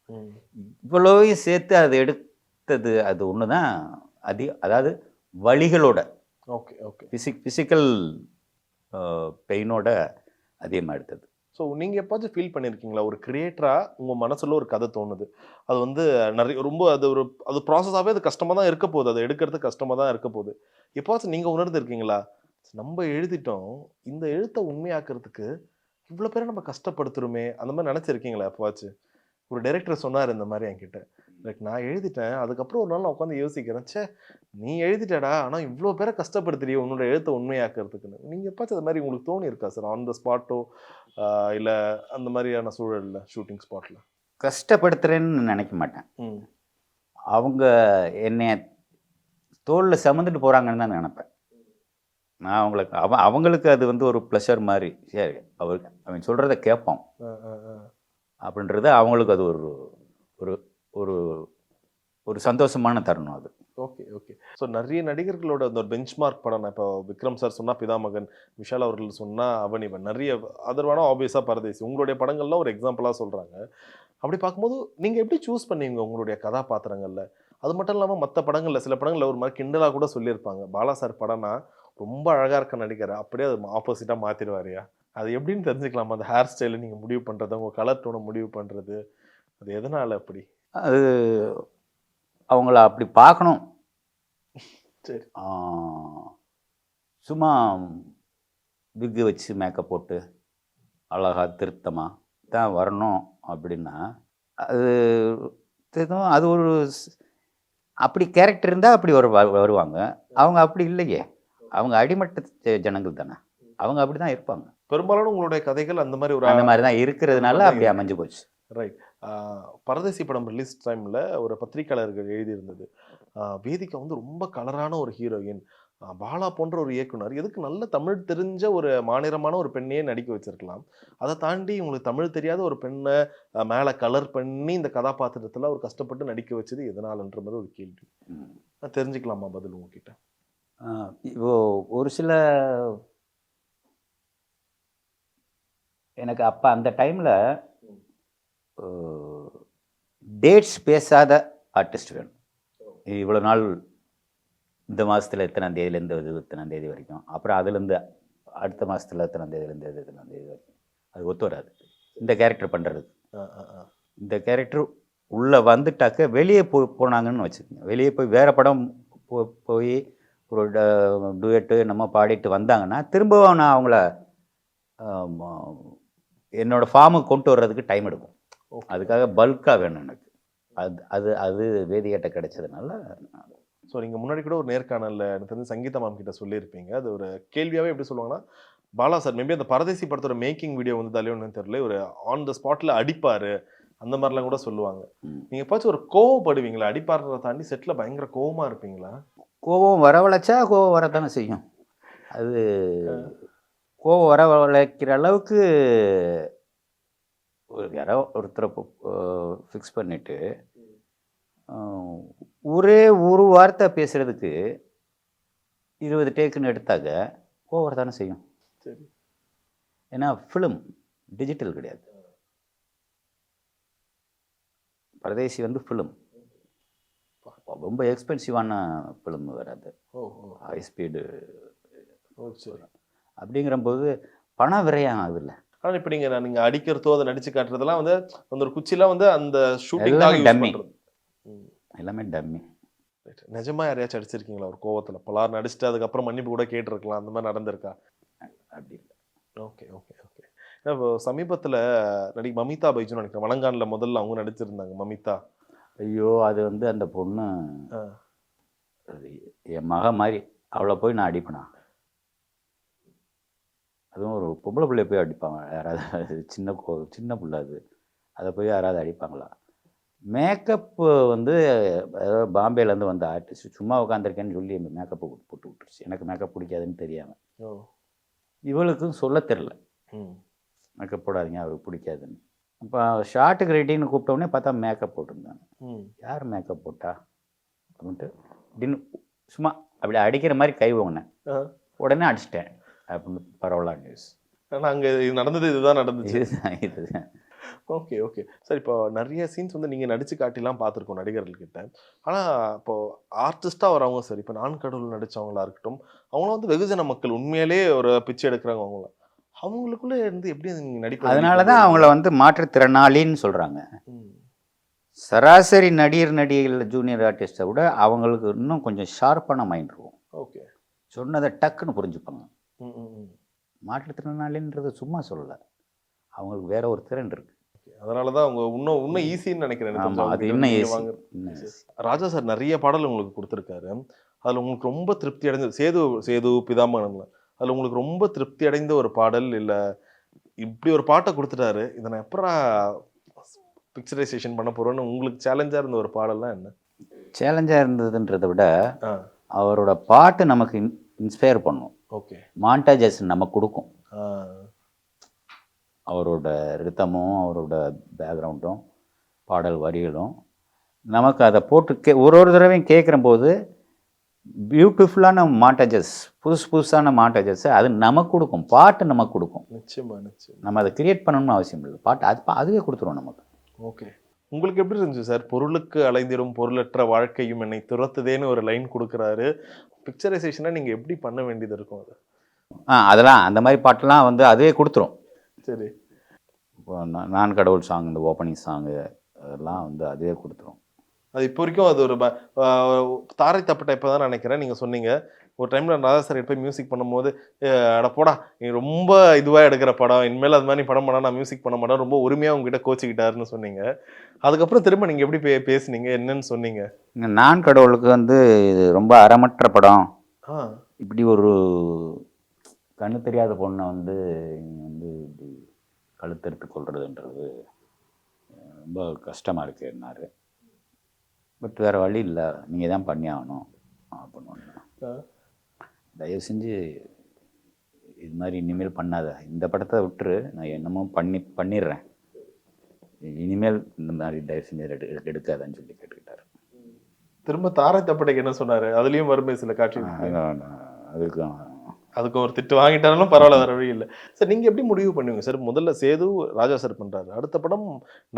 இவ்வளோவையும் சேர்த்து அது எடுத்தது அது ஒன்று தான் அதாவது வலிகளோட ஓகே ஓகே ஃபிசிக்கல் பெயினோட அதிகமாக எடுத்தது. ஸோ நீங்கள் எப்போச்சும் ஃபீல் பண்ணியிருக்கீங்களா, ஒரு கிரியேட்டராக உங்கள் மனசில் ஒரு கதை தோணுது, அது வந்து நிறைய ரொம்ப அது ப்ராசஸாகவே அது கஷ்டமாக தான் இருக்க போகுது, அதை எடுக்கிறது கஷ்டமாக தான் இருக்க போகுது. எப்போச்சும் நீங்கள் உணர்ந்துருக்கீங்களா, நம்ம எழுதிட்டோம், இந்த எழுத்தை உண்மையாக்குறதுக்கு இவ்வளோ பேரை நம்ம கஷ்டப்படுத்துருமே, அந்த மாதிரி நினச்சிருக்கீங்களா எப்போவாச்சு? ஒரு டைரக்டர் சொன்னார் இந்த மாதிரி என்கிட்ட, லைக் நான் எழுதிட்டேன், அதுக்கப்புறம் ஒரு நாள் நான் உட்காந்து யோசிக்கிறேன், சே நீ எழுதிட்டடா, ஆனால் இவ்வளோ பேரை கஷ்டப்படுத்துறியோ உன்னோட எழுத்தை உண்மையாக்குறதுக்குன்னு. நீங்கள் எப்பாச்சும் அது மாதிரி உங்களுக்கு தோணி இருக்கா சார், ஆன் த ஸ்பாட்டோ இல்லை அந்த மாதிரியான சூழலில், ஷூட்டிங் ஸ்பாட்டில்? கஷ்டப்படுத்துகிறேன்னு நினைக்க மாட்டேன். அவங்க என்னை தோளில் சுமந்துட்டு போகிறாங்கன்னு தான் நினைப்பேன். நான் அவங்களுக்கு அது வந்து ஒரு ப்ளஷர் மாதிரி, சரி அவன் சொல்கிறத கேட்போம் அப்படின்றது அவங்களுக்கு அது ஒரு ஒரு ஒரு ஒரு சந்தோஷமான தருணம் அது. Okay okay. ஸோ நிறைய நடிகர்களோட அந்த ஒரு பெஞ்ச்மார்க் படம், நான் இப்போ விக்ரம் சார் சொன்னால் பிதாமகன், விஷால் அவர்கள் சொன்னால் அவனிவன், நிறைய அதர்வான ஆப்வியஸாக பரதேசி, உங்களுடைய படங்கள்லாம் ஒரு எக்ஸாம்பிளாக சொல்கிறாங்க. அப்படி பார்க்கும்போது நீங்கள் எப்படி சூஸ் பண்ணீங்க உங்களுடைய கதாபாத்திரங்களில்? அது மட்டும் இல்லாமல் மற்ற படங்களில் சில படங்களில் ஒரு மாதிரி கிண்டலாக கூட சொல்லியிருப்பாங்க, பாலா சார் படம்னா ரொம்ப அழகாக இருக்க நடிகர் அப்படியே அது ஆப்போசிட்டாக மாற்றிடுவாரியா, அது எப்படின்னு தெரிஞ்சுக்கலாமா? அந்த ஹேர் ஸ்டைலை நீங்கள் முடிவு பண்ணுறது, உங்கள் கலர் டோனை முடிவு பண்ணுறது, அது எதனால் அப்படி? அது அவங்கள அப்படி பார்க்கணும். சரி. சும்மா விக்கு வச்சு மேக்கப் போட்டு அழகாக திருத்தமாக தான் வரணும் அப்படின்னா அது ஒரு அப்படி கேரக்டர் இருந்தால் அப்படி வருவாங்க. அவங்க அப்படி இல்லையே, அவங்க அடிமட்ட ஜனங்கள் தானே, அவங்க அப்படி தான் இருப்பாங்க. பெரும்பாலான உங்களுடைய கதைகள் அந்த மாதிரி அந்த மாதிரி தான் இருக்கிறதுனால அப்படி அமைஞ்சு போச்சு. ரைட். பரதேசி படம் ரிலீஸ் டைமில் ஒரு பத்திரிகையாளர்கள் எழுதியிருந்தது, வேதிகா வந்து ரொம்ப கலரான ஒரு ஹீரோயின், பாலா போன்ற ஒரு இயக்குனர் எதுக்கு நல்ல தமிழ் தெரிஞ்ச ஒரு மாநிலமான ஒரு பெண்ணையே நடிக்க வச்சிருக்கலாம், அதை தாண்டி உங்களுக்கு தமிழ் தெரியாத ஒரு பெண்ணை மேலே கலர் பண்ணி இந்த கதாபாத்திரத்தில் அவர் கஷ்டப்பட்டு நடிக்க வச்சது எதனாலன்ற மாதிரி ஒரு கேள்வி. தெரிஞ்சுக்கலாமா பதில் உங்ககிட்ட? இப்போ ஒரு சில எனக்கு அப்போ அந்த டைமில் டேட்ஸ் பேசாத ஆர்டிஸ்ட் வேணும். இவ்வளோ நாள் இந்த மாதத்தில் எத்தனாம் தேதியிலேருந்து இத்தனாம் தேதி வரைக்கும், அப்புறம் அதுலேருந்து அடுத்த மாதத்தில் எத்தனாம் தேதியிலேருந்து எத்தனாம் தேதி வரைக்கும், அது ஒத்து வராது இந்த கேரக்டர் பண்ணுறது. இந்த கேரக்டர் உள்ளே வந்துட்டாக்க வெளியே போனாங்கன்னு வச்சுக்கோங்க, வெளியே போய் வேறு படம் போய் ஒரு டூயட்டு நம்ம பாடிட்டு வந்தாங்கன்னா திரும்பவும் நான் அவங்கள என்னோடய ஃபார்முக்கு கொண்டு வர்றதுக்கு டைம் எடுக்கும். அதுக்காக பல்காக வேணும் எனக்கு. அது அது வேதிகிட்ட கிடைச்சதுனால. ஸோ நீங்கள் முன்னாடி கூட ஒரு நேர்காணலில் எனக்கு தெரிஞ்சு சங்கீதா மேம் கிட்ட சொல்லியிருப்பீங்க, அது ஒரு கேள்வியாகவே எப்படி சொல்லுவாங்கன்னா, பாலா சார் மேபி அந்த பரதேசி படத்தோட மேக்கிங் வீடியோ வந்து தலைவன்னு தெரியல, ஒரு ஆன் த ஸ்பாட்டில் அடிப்பார் அந்த மாதிரிலாம் கூட சொல்லுவாங்க. நீங்கள் எப்பாச்சும் ஒரு கோவப்படுவீங்களா? அடிப்பாடுறதை தாண்டி செட்டில் பயங்கர கோவமாக இருப்பீங்களா? கோவம் வரவழைச்சா கோவம் வரத்தானே செய்யும். அது கோவம் வரவழைக்கிற அளவுக்கு யாரோ ஒருத்தரை ஃபிக்ஸ் பண்ணிவிட்டு ஒரே ஒரு வார்த்தை பேசுகிறதுக்கு 20 டேக்குன்னு எடுத்தாக்க கோவம் வரத்தானே செய்யும். சரி. ஏன்னா ஃபிலிம் டிஜிட்டல் கிடையாது. பரதேசி வந்து ஃபிலிம் ரொம்ப எக்ஸ்பென்சிவான ஃபிலிம் வராது, ஹை ஸ்பீடு. அப்படிங்கிறபோது பணம் விரயம் ஆகுதுல்ல. ஆனால் இப்போ நீங்கள் அடிக்கிறதோ அதை நடிச்சு காட்டுறதெல்லாம் வந்து அந்த ஒரு குச்சிலாம் வந்து அந்த ஷூட்டிங் டம்மி, எல்லாமே டம்மி. நிஜமா யாரையாச்சும் அடிச்சிருக்கீங்களா ஒரு கோவத்தில்? பலார் நடிச்சுட்டு அதுக்கப்புறம் மன்னிப்பு கூட கேட்டிருக்கலாம், அந்த மாதிரி நடந்திருக்கா? அப்படி இல்லை. Okay okay okay. இப்போ சமீபத்தில் நடிகை மமிதா பைஜுன்னு நினைக்கிறேன், வணங்கானில் முதல்ல அவங்க நடிச்சிருந்தாங்க மமிதா. ஐயோ, அது வந்து அந்த பொண்ணு என் மக மாதிரி, அவளை போய் நான் அடிப்பேனா? அதுவும் ஒரு பொம்பளை பிள்ளைய போய் அடிப்பாங்க யாராவது, சின்ன பிள்ளை அது, அதை போய் யாராவது அடிப்பாங்களா? மேக்கப்பு வந்து அதாவது பாம்பேலேருந்து வந்த ஆர்டிஸ்ட் சும்மா உட்காந்துருக்கேன்னு சொல்லி அந்த மேக்கப்பை போட்டு விட்டுருச்சு. எனக்கு மேக்கப் பிடிக்காதுன்னு தெரியாமல். ஓ. இவளுக்கும் சொல்ல தெரில ம். மேக்கப் போடாதீங்க அவருக்கு பிடிக்காதுன்னு. அப்போ ஷார்ட்டுக்கு ரெடின்னு கூப்பிட்டோடனே பார்த்தா மேக்கப் போட்டிருந்தாங்க. ம். யார் மேக்கப் போட்டா அப்படின்ட்டு அப்படின்னு சும்மா அப்படி அடிக்கிற மாதிரி கை வாங்கினேன். ஆ. உடனே அடிச்சிட்டேன் அப்படின்னு பரவலா நியூஸ். ஆனா அங்க இது நடந்தது, இதுதான் நடந்துச்சு. இதுதான். Okay, okay. சார், இப்போ நிறைய சீன்ஸ் வந்து நீங்க நடிச்சு காட்டிலாம் பார்த்துருக்கோம் நடிகர்கள்கிட்ட. ஆனா இப்போ ஆர்டிஸ்டா வரவங்க சார், இப்போ நான் கடவுள் நடிச்சவங்களா இருக்கட்டும், அவங்கள வந்து வெகுஜன மக்கள் உண்மையிலேயே ஒரு பிச்சை எடுக்கிறாங்க அவங்கள. அவங்களுக்குள்ள இருந்து எப்படி நீங்க நடிப்பு? அதனால தான் அவங்கள வந்து மாற்றுத்திறனாளின்னு சொல்கிறாங்க. சராசரி நடிகர்கள் ஜூனியர் ஆர்டிஸ்ட்டை விட அவங்களுக்கு இன்னும் கொஞ்சம் ஷார்ப்பான மைண்ட் இருக்கும். ஓகே. சொன்னதை டக்குன்னு புரிஞ்சுப்பாங்க. ம், ம், ம். மாற்றுத்திறனாளின்றது சும்மா சொல்லலை, அவங்களுக்கு வேற ஒரு திறன் இருக்கு. அதனால தான் அவங்க இன்னும் ஈஸின்னு நினைக்கிறேன். எனக்கு ஆமாம், அது தெரிஞ்சு இன்னும் நீங்க ஈஸி. வாங்குற- ராஜா சார் நிறைய பாடல் உங்களுக்கு கொடுத்துருக்காரு. அதில் உங்களுக்கு ரொம்ப திருப்தி அடைஞ்சது சேது பிதாமகன்ல, அதில் உங்களுக்கு ரொம்ப திருப்தி அடைந்த ஒரு பாடல், இல்லை இப்படி ஒரு பாட்டை கொடுத்துட்டாரு, இதை நான் எப்படா பிக்சரைசேஷன் பண்ண போறேன்னு உங்களுக்கு சேலஞ்சாக இருந்த ஒரு பாடல்லாம் என்ன? சேலஞ்சாக இருந்ததுன்றதை விட ஆ. அவரோட பாட்டு நமக்கு இன்ஸ்பயர் பண்ணும். ஓகே. மாண்டாஜஸ் நமக்கு கொடுக்கும். ஆ. அவரோட ரித்தமும் அவரோட பேக்ரவுண்டும் பாடல் வரிகளும் நமக்கு அதை போட்டு ஒரு தடவையும் கேட்குற போது பியூட்டிஃபுல்லான மாண்டேஜஸ், புதுசான மாண்டேஜஸ் அது நமக்கு கொடுக்கும். பாட்டு நமக்கு கொடுக்கும். நிச்சயமா. நம்ம அதை கிரியேட் பண்ணணும்னு அவசியம் இல்லை, பாட்டு அதுவே கொடுத்துரும் நமக்கு. ஓகே. உங்களுக்கு எப்படி இருந்துச்சு சார்? பொருளுக்கு அலைந்திடும் பொருளற்ற வாழ்க்கையும் என்னை துரத்துதேன்னு ஒரு லைன் கொடுக்குறாரு. பிக்சரைசேஷனை நீங்கள் எப்படி பண்ண வேண்டியது இருக்கும் அது? அதெல்லாம் அந்த மாதிரி பாட்டெல்லாம் வந்து அதுவே கொடுத்துரும். சரி. இப்போ நான் கடவுள் சாங், இந்த ஓப்பனிங் சாங்கு அதெல்லாம் வந்து அதுவே கொடுத்துரும். அது இப்போ வரைக்கும் அது ஒரு தாரை தப்பட்டை இப்போ தான் நினைக்கிறேன். நீங்கள் சொன்னீங்க ஒரு டைமில் ராஜா சார் போய் மியூசிக் பண்ணும்போது, அட போடா நீ ரொம்ப இதுவாக எடுக்கிற படம், இனிமேல் அது மாதிரி படம் பண்ணால் நான் மியூசிக் பண்ண மாட்டேன், ரொம்ப உரிமையாக உங்ககிட்ட கோச்சிக்கிட்டாருன்னு சொன்னீங்க. அதுக்கப்புறம் திரும்ப நீங்கள் எப்படி பேசுனீங்க, என்னன்னு சொன்னீங்க? நான் கடவுளுக்கு வந்து இது ரொம்ப அறமற்ற படம், இப்படி ஒரு கண்ணு தெரியாத பொண்ணை வந்து இப்படி கழுத்தெடுத்து கொள்றதுன்றது ரொம்ப கஷ்டமாக இருக்குன்னாரு. பட் வேறு வழி இல்லை, நீங்கள் தான் பண்ணி ஆகணும் அப்படின்னு. தயவு செஞ்சு இது மாதிரி இனிமேல் பண்ணாத, இந்த படத்தை விட்டுரு, நான் என்னமோ பண்ணிடுறேன், இனிமேல் இந்த மாதிரி தயவு செஞ்சு எடுக்காதான்னு சொல்லி கேட்டுக்கிட்டாரு. திரும்ப தாரை தப்பட்டைக்கு என்ன சொன்னார்? அதுலேயும் வறுமை சில காட்சி, அதுக்கு ஒரு திட்டு வாங்கிட்டாலும் பரவாயில்ல, வேற வழி இல்லை. சார், நீங்கள் எப்படி முடிவு பண்ணுவீங்க சார்? முதல்ல சேது ராஜா சார் பண்ணுறாரு, அடுத்த படம்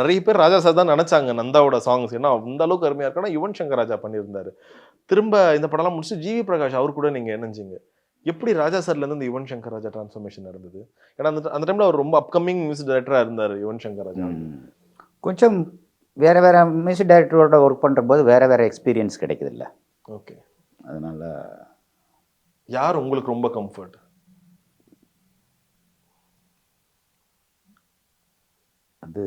நிறைய பேர் ராஜா சார் தான் நினச்சாங்க நந்தாவோட சாங்ஸ், ஏன்னா அந்த அளவுக்கு அருமையாக இருக்குன்னா யுவன் சங்கர் ராஜா பண்ணியிருந்தாரு. திரும்ப இந்த படம்லாம் முடிச்சு ஜிவி பிரகாஷ் அவர் கூட நீங்கள் இணைஞ்சிங்க. எப்படி ராஜா சார்லேருந்து இந்த யுவன் சங்கர் ராஜா டிரான்ஸ்ஃபர்மேஷன் நடந்தது? ஏன்னா அந்த டைமில் அவர் ரொம்ப அப்கமிங் மியூசிக் டைரக்டராக இருந்தார் யுவன் சங்கர் ராஜா. கொஞ்சம் வேறு மியூசிக் டைரக்டரோட ஒர்க் பண்ணுற போது வேறு எக்ஸ்பீரியன்ஸ் கிடைக்குது இல்லை. ஓகே. அதனால் யார் உங்களுக்கு ரொம்ப கம்ஃபர்ட்? அது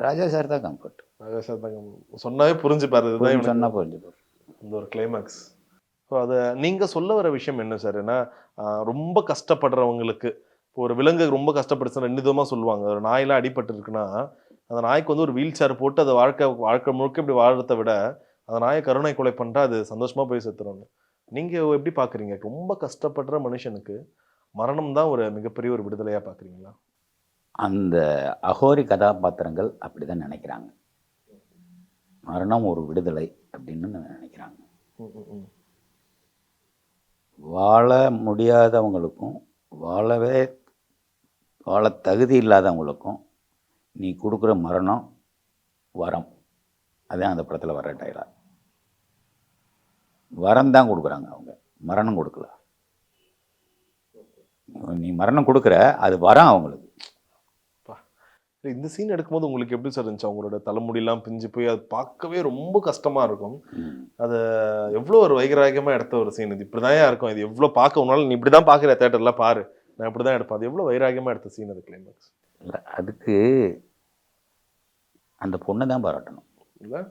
ராஜா சார் தான் கம்ஃபர்ட். ராஜா சார் தான் சொன்னாவே புரிஞ்சுப்பாரு, இதுதான் சொன்னால் புரிஞ்சுப்பார் அந்த ஒரு கிளைமேக்ஸ். ஸோ அதை நீங்கள் சொல்ல வர விஷயம் என்ன சார்? ஏன்னா ரொம்ப கஷ்டப்படுறவங்களுக்கு, இப்போ ஒரு விலங்கு ரொம்ப கஷ்டப்படுச்சுன்னா 2 விதமாக சொல்லுவாங்க. ஒரு நாயெல்லாம் அடிபட்டு இருக்குன்னா அந்த நாய்க்கு வந்து ஒரு வீல் சேர் போட்டு அதை வாழ்க்கை முழுக்க இப்படி வாழ்றதை விட அந்த நாயை கருணை கொலை பண்ணிட்டா அது சந்தோஷமாக போய் செத்துறோன்னு. நீங்கள் எப்படி பார்க்குறீங்க? ரொம்ப கஷ்டப்படுற மனுஷனுக்கு மரணம் தான் ஒரு மிகப்பெரிய ஒரு விடுதலையாக பார்க்குறீங்களா? அந்த அகோரி கதாபாத்திரங்கள் அப்படி தான் நினைக்கிறாங்க, மரணம் ஒரு விடுதலை அப்படின்னு நினைக்கிறாங்க. வாழ முடியாதவங்களுக்கும் வாழ தகுதி இல்லாதவங்களுக்கும் நீ கொடுக்குற மரணம் வரம். அதுதான் அந்த படத்தில் வர டைலாக். வரம் தான் கொடுக்குறாங்க அவங்க, மரணம் கொடுக்கல. நீ மரணம் கொடுக்குற, அது வரம் அவங்களுக்கு. இந்த சீன் எடுக்கும்போது உங்களுக்கு எப்படி சார் இருந்துச்சு? அவங்களோட தலைமுடியெல்லாம் பிஞ்சு போய் அது பார்க்கவே ரொம்ப கஷ்டமாக இருக்கும். அது எவ்வளோ ஒரு வைராகியமாக எடுத்த ஒரு சீன். இது இப்படி தான் இருக்கும், இது எவ்வளோ பார்க்க உன்னால நீ இப்படி தான் பார்க்குற தேட்டரில் பாரு, நான் இப்படி தான் எடுப்பேன். அது எவ்வளோ வைராகியமாக எடுத்த சீன் அது கிளைமேக்ஸ். இல்லை, அதுக்கு அந்த பொண்ணை தான் பாராட்டணும். இல்லை,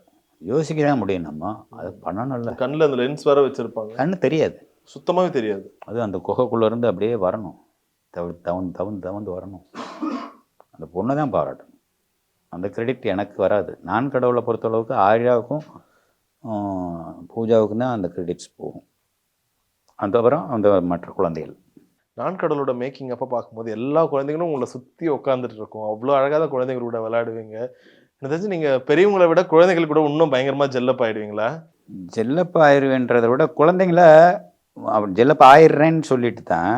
யோசிக்க தான் முடியும், நம்ம அதை பண்ணணும். இல்லை, கண்ணில் அந்த லென்ஸ் வேற வச்சுருப்பாங்க, கண்ணு தெரியாது. சுத்தமாவே தெரியாது. அது அந்த குகைக்குள்ளேருந்து அப்படியே வரணும், தவந்து வரணும். அந்த பொண்ணை தான் பாராட்டணும். அந்த கிரெடிட் எனக்கு வராது. நான் கடவுளை பொறுத்தளவுக்கு ஆர்யாவுக்கும் பூஜாவுக்கும் தான் அந்த கிரெடிட்ஸ் போகும். அதுக்கப்புறம் அந்த மற்ற குழந்தைகள். நான் கடவுளோட மேக்கிங் அப்போ பார்க்கும்போது எல்லா குழந்தைங்களும் உங்களை சுற்றி உட்காந்துட்டு இருக்கும். அவ்வளோ அழகாக குழந்தைங்களோட விளையாடுவீங்க. எனக்கு தெரிஞ்சு நீங்கள் பெரியவங்களை விட குழந்தைகள் கூட இன்னும் பயங்கரமாக ஜெல்லப் ஆகிடுவீங்களா? ஜெல்லப்பா ஆயிடுவேன்றதை விட குழந்தைங்கள ஜெல்லப்பா ஆயிடுறேன்னு சொல்லிட்டு தான்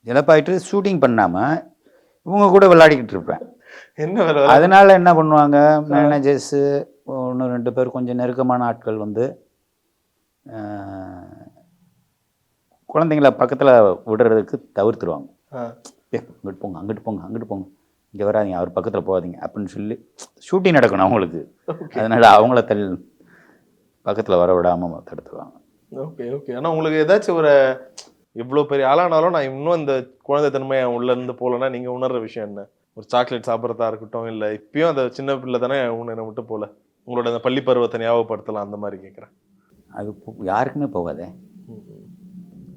ஜெல்லப்பாயிட்டு ஷூட்டிங் பண்ணாமல் இவங்க கூட விளையாடிக்கிட்டு இருப்பேன். என்ன வேலை? அதனால என்ன பண்ணுவாங்க மேனேஜர்ஸு, 1-2 பேர் கொஞ்சம் நெருக்கமான ஆட்கள் வந்து குழந்தைங்கள பக்கத்தில் விடுறதுக்கு தவிர்த்துருவாங்க. இங்கிட்டு போங்க, அங்கிட்டு போங்க, அங்கிட்டு போங்க, இங்கே வராதிங்க, அவர் பக்கத்தில் போகாதீங்க அப்படின்னு சொல்லி ஷூட்டிங் நடக்கணும் அவங்களுக்கு. அதனால் அவங்கள பக்கத்தில் வர விடாமல் தடுத்துருவாங்க. Okay okay. ஆனால் உங்களுக்கு ஏதாச்சும் ஒரு இவ்வளோ பெரிய ஆளானாலும் நான் இன்னும் இந்த குழந்தைத்தன்மை உள்ளேருந்து போகலன்னா நீங்கள் உணர்ற விஷயம் என்ன? ஒரு சாக்லேட் சாப்பிட்றதா இருக்கட்டும், இல்லை இப்பயும் அந்த சின்ன பிள்ளை தானே உன்னை விட்டு போகல, உங்களோட அந்த பள்ளி பருவத்தை ஞாபகப்படுத்தலாம், அந்த மாதிரி கேட்குறேன். அது யாருக்குமே போகாதே.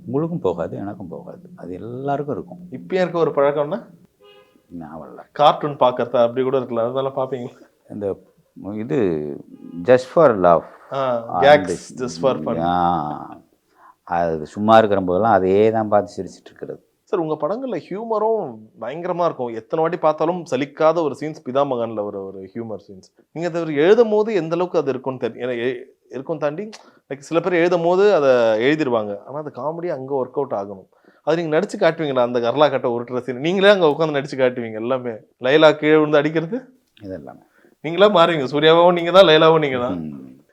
உங்களுக்கும் போகாது, எனக்கும் போகாது, அது எல்லாருக்கும் இருக்கும். இப்பயும் இருக்க ஒரு பழக்கம்னா நாவல்ல கார்ட்டூன் பார்க்கறதா அப்படி கூட இருக்கலாம், அதெல்லாம் பார்ப்பீங்களா? இந்த இது just for love, just for fun, அது சும்மா இருக்கிற போதெல்லாம் அதே தான் பார்த்து சிரிச்சிட்டு இருக்கிறது. சார் உங்கள் படங்களில் ஹியூமரும் பயங்கரமாக இருக்கும். எத்தனை வாட்டி பார்த்தாலும் சலிக்காத ஒரு சீன்ஸ் பிதாமகனில் ஒரு ஹியூமர் சீன்ஸ். நீங்கள் அதை எழுதும் போது எந்த அளவுக்கு அது இருக்கும்னு தெரியும். ஏன்னா இருக்கும் தாண்டி லைக் சில பேர் எழுதும் போது அதை எழுதிடுவாங்க, ஆனால் அது காமெடி அங்கே ஒர்க் அவுட் ஆகணும். அது நீங்கள் நடிச்சு காட்டுவீங்களா? அந்த கர்லா கட்ட உருட்டுற சீன் நீங்களே அங்கே உட்காந்து நடிச்சு காட்டுவீங்க எல்லாமே. லைலா கீழே விழுந்து அடிக்கிறது இதெல்லாமே நீங்களா மாறுவீங்க. சூர்யாவும் நீங்கள் தான், லைலாவும் நீங்கள் தான்.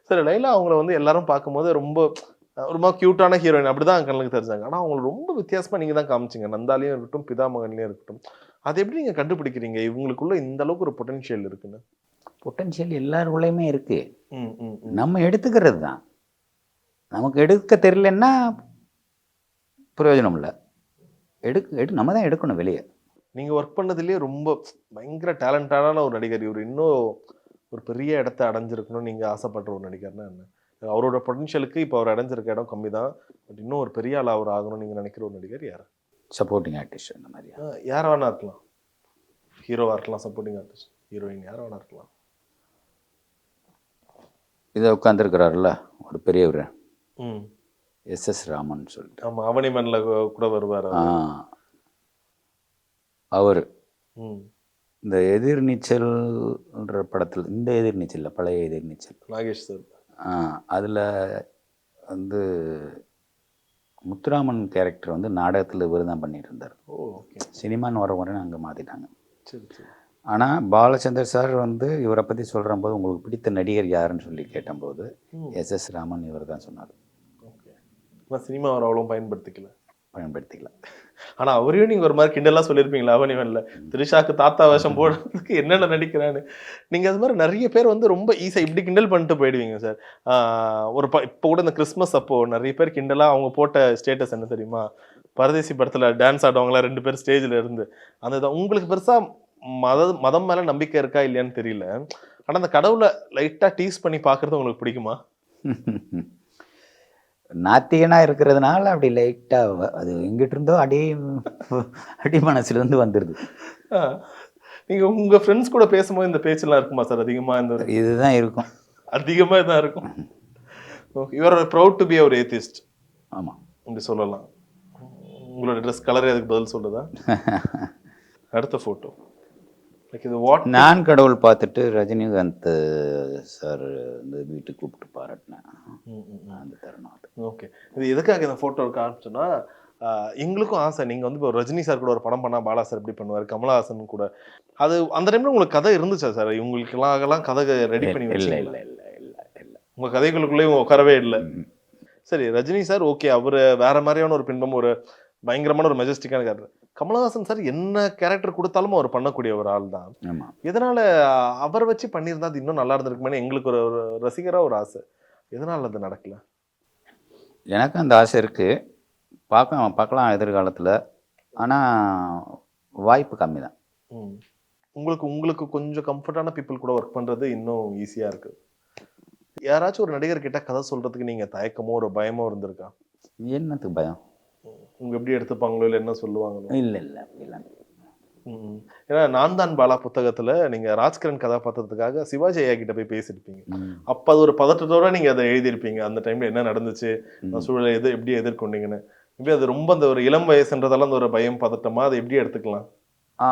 சார் லைலா அவங்கள வந்து எல்லாரும் பார்க்கும்போது ரொம்ப க்யூட்டான ஹீரோயின் அப்படி தான் கண்ணுக்கு தெரிஞ்சாங்க. ஆனால் அவங்களை ரொம்ப வித்தியாசமாக நீங்கள் தான் காமிச்சிங்க, நந்தாலையும் இருக்கட்டும் பிதாமகன்லையும் இருக்கட்டும். அதை எப்படி நீங்கள் கண்டுபிடிக்கிறீங்க இவங்களுக்குள்ள இந்த அளவுக்கு ஒரு பொட்டன்ஷியல் இருக்குன்னு? பொட்டன்ஷியல் எல்லாருக்குள்ளேயுமே இருக்கு, நம்ம எடுத்துக்கிறது தான். நமக்கு எடுக்க தெரியலன்னா பிரயோஜனம் இல்லை. நம்ம தான் எடுக்கணும் வெளியே. நீங்கள் ஒர்க் பண்ணதுலேயே ரொம்ப பயங்கர டேலண்டான ஒரு நடிகர், இவர் இன்னும் ஒரு பெரிய இடத்த அடைஞ்சிருக்கணும்னு நீங்கள் ஆசைப்படுற ஒரு நடிகர்னா என்ன? அவரோட பொட்டன்ஷியலுக்கு இப்போ அவர் அடைஞ்சிருக்க இடம் கம்மி தான், பட் இன்னும் ஒரு பெரிய ஆள் அவர் ஆகணும்னு நீங்கள் நினைக்கிற ஒரு நடிகர் யார்? சப்போர்ட்டிங் ஆர்டிஸ்ட் அந்த மாதிரி யார் வேணா இருக்கலாம். ஹீரோவாக இருக்கலாம், சப்போர்ட்டிங் ஆர்டிஸ்ட், ஹீரோயின் யார் வேணா இருக்கலாம். இதை உட்காந்துருக்கிறாருல்ல ஒரு பெரியவர், எஸ்.எஸ். ராமன் சொல்லிட்டு. ஆமாம், அவனிமன்ல கூட வருவார் அவர். இந்த எதிர்நீச்சல்ன்ற படத்தில், இந்த எதிர்நீச்சல் பழைய எதிர்நீச்சல், நாகேஷ் சார், அதில் வந்து முத்துராமன் கேரக்டர் வந்து நாடகத்தில் இவர் தான் பண்ணிட்டு இருந்தார். சினிமான்னு வர வரையும் அங்கே மாற்றிட்டாங்க. சரி சரி. ஆனால் பாலச்சந்தர் சார் வந்து இவரை பற்றி சொல்கிற போது உங்களுக்கு பிடித்த நடிகர் யாருன்னு சொல்லி கேட்டபோது எஸ்.எஸ். ராமன் இவர் தான் சொன்னார். ஓகே. நான் சினிமா அவர் அவ்வளோ பயன்படுத்திக்கல. ஆனால் அவரையும் நீங்கள் ஒரு மாதிரி கிண்டலாக சொல்லியிருப்பீங்களா அவனிவன்ல திரிஷாக்கு தாத்தா வேஷம் போடுறதுக்கு என்னென்ன நடிக்கிறான்னு. நீங்கள் அது மாதிரி நிறைய பேர் வந்து ரொம்ப ஈஸியாக இப்படி கிண்டல் பண்ணிட்டு போயிடுவீங்க சார். இப்போ கூட இந்த கிறிஸ்மஸ் அப்போது நிறைய பேர் கிண்டலாக அவங்க போட்ட ஸ்டேட்டஸ் என்ன தெரியுமா? பரதேசி படத்தில் டான்ஸ் ஆடுவாங்களா 2 பேர் ஸ்டேஜில் இருந்து, அந்த உங்களுக்கு பெருசாக மதம் மேலே நம்பிக்கை இருக்கா இல்லையான்னு தெரியல, ஆனால் அந்த கடவுளை லைட்டாக டீஸ் பண்ணி பார்க்குறது உங்களுக்கு பிடிக்குமா? நாத்திகனாக இருக்கிறதுனால அப்படி லைட்டாக அது எங்கிட்ட இருந்தோ அடி மனசுலேருந்து வந்துடுது. நீங்கள் உங்கள் ஃப்ரெண்ட்ஸ் கூட பேசும்போது இந்த பேச்செல்லாம் இருக்குமா சார்? அதிகமாக இந்த இதுதான் இருக்கும், அதிகமாக தான் இருக்கும். Okay, you are proud to be our atheist. ஆமாம், இப்படி சொல்லலாம். உங்களோட ட்ரெஸ் கலரே அதுக்கு பதில் சொல்லுதா? அடுத்த ஃபோட்டோ இது வாட் நான் கடவுள் பார்த்துட்டு ரஜினிகாந்த் சார் இந்த வீட்டுக்கு கூப்பிட்டு பாராட்டினேன் அந்த தருணம். ஓகே, இது எதுக்காக இந்த ஃபோட்டோ காமிச்சோன்னா எங்களுக்கும் ஆசை, நீங்கள் வந்து இப்போ ரஜினி சார் கூட ஒரு படம் பண்ணால் பாலா சார் எப்படி பண்ணுவார், கமலஹாசன் கூட, அது அந்த டைமில் உங்களுக்கு கதை இருந்துச்சா சார்? இவங்களுக்கெல்லாம் கதை ரெடி பண்ணி வச்சு? இல்லை இல்லை இல்லை இல்லை, உங்கள் கதைகளுக்குள்ளே உட்காரவே இல்லை. சரி, ரஜினி சார் ஓகே, அவர் வேற மாதிரியான ஒரு பின்பம், ஒரு பயங்கரமான ஒரு மெஜஸ்டிக்கான கேரக்டர். கமலஹாசன் சார் என்ன கேரக்டர் கொடுத்தாலும் அவர் பண்ணக்கூடிய ஒரு ஆள் தான். எதனால அவர் வச்சு பண்ணியிருந்தா அது இன்னும் நல்லா இருந்திருக்குமே எங்களுக்கு ஒரு ரசிகராக ஒரு ஆசை. எதனால அது நடக்கல? எனக்கு அந்த ஆசை இருக்குது, பார்க்கலாம் எதிர்காலத்தில், ஆனால் வாய்ப்பு கம்மி தான். உங்களுக்கு கொஞ்சம் கம்ஃபர்டான பீப்புள் கூட ஒர்க் பண்ணுறது இன்னும் ஈஸியாக இருக்குது. யாராச்சும் ஒரு நடிகர் கிட்ட கதை சொல்கிறதுக்கு நீங்கள் தயக்கமோ ஒரு பயமோ இருந்திருக்கா? என்னத்துக்கு பயம்? உங்க எப்படி எடுத்துப்பாங்களோ இல்லை என்ன சொல்லுவாங்களோ? இல்லை இல்லை இல்லை. ம். ஏன்னா நான் தான் பாலா புத்தகத்துல நீங்க ராஜ்கிரண் கதாபாத்திரத்துக்காக சிவாஜி ஐயா கிட்ட போய் பேசியிருப்பீங்க. அப்ப அது ஒரு பதட்டத்தோட நீங்க அதை எழுதியிருப்பீங்க. அந்த டைம்ல என்ன நடந்துச்சு, அந்த சூழலை எப்படி எதிர்கொண்டீங்கன்னு. இப்படி அது ரொம்ப அந்த ஒரு இளம் வயசுன்றதால அந்த ஒரு பயம் பதட்டமா அதை எப்படி எடுத்துக்கலாம்? ஆ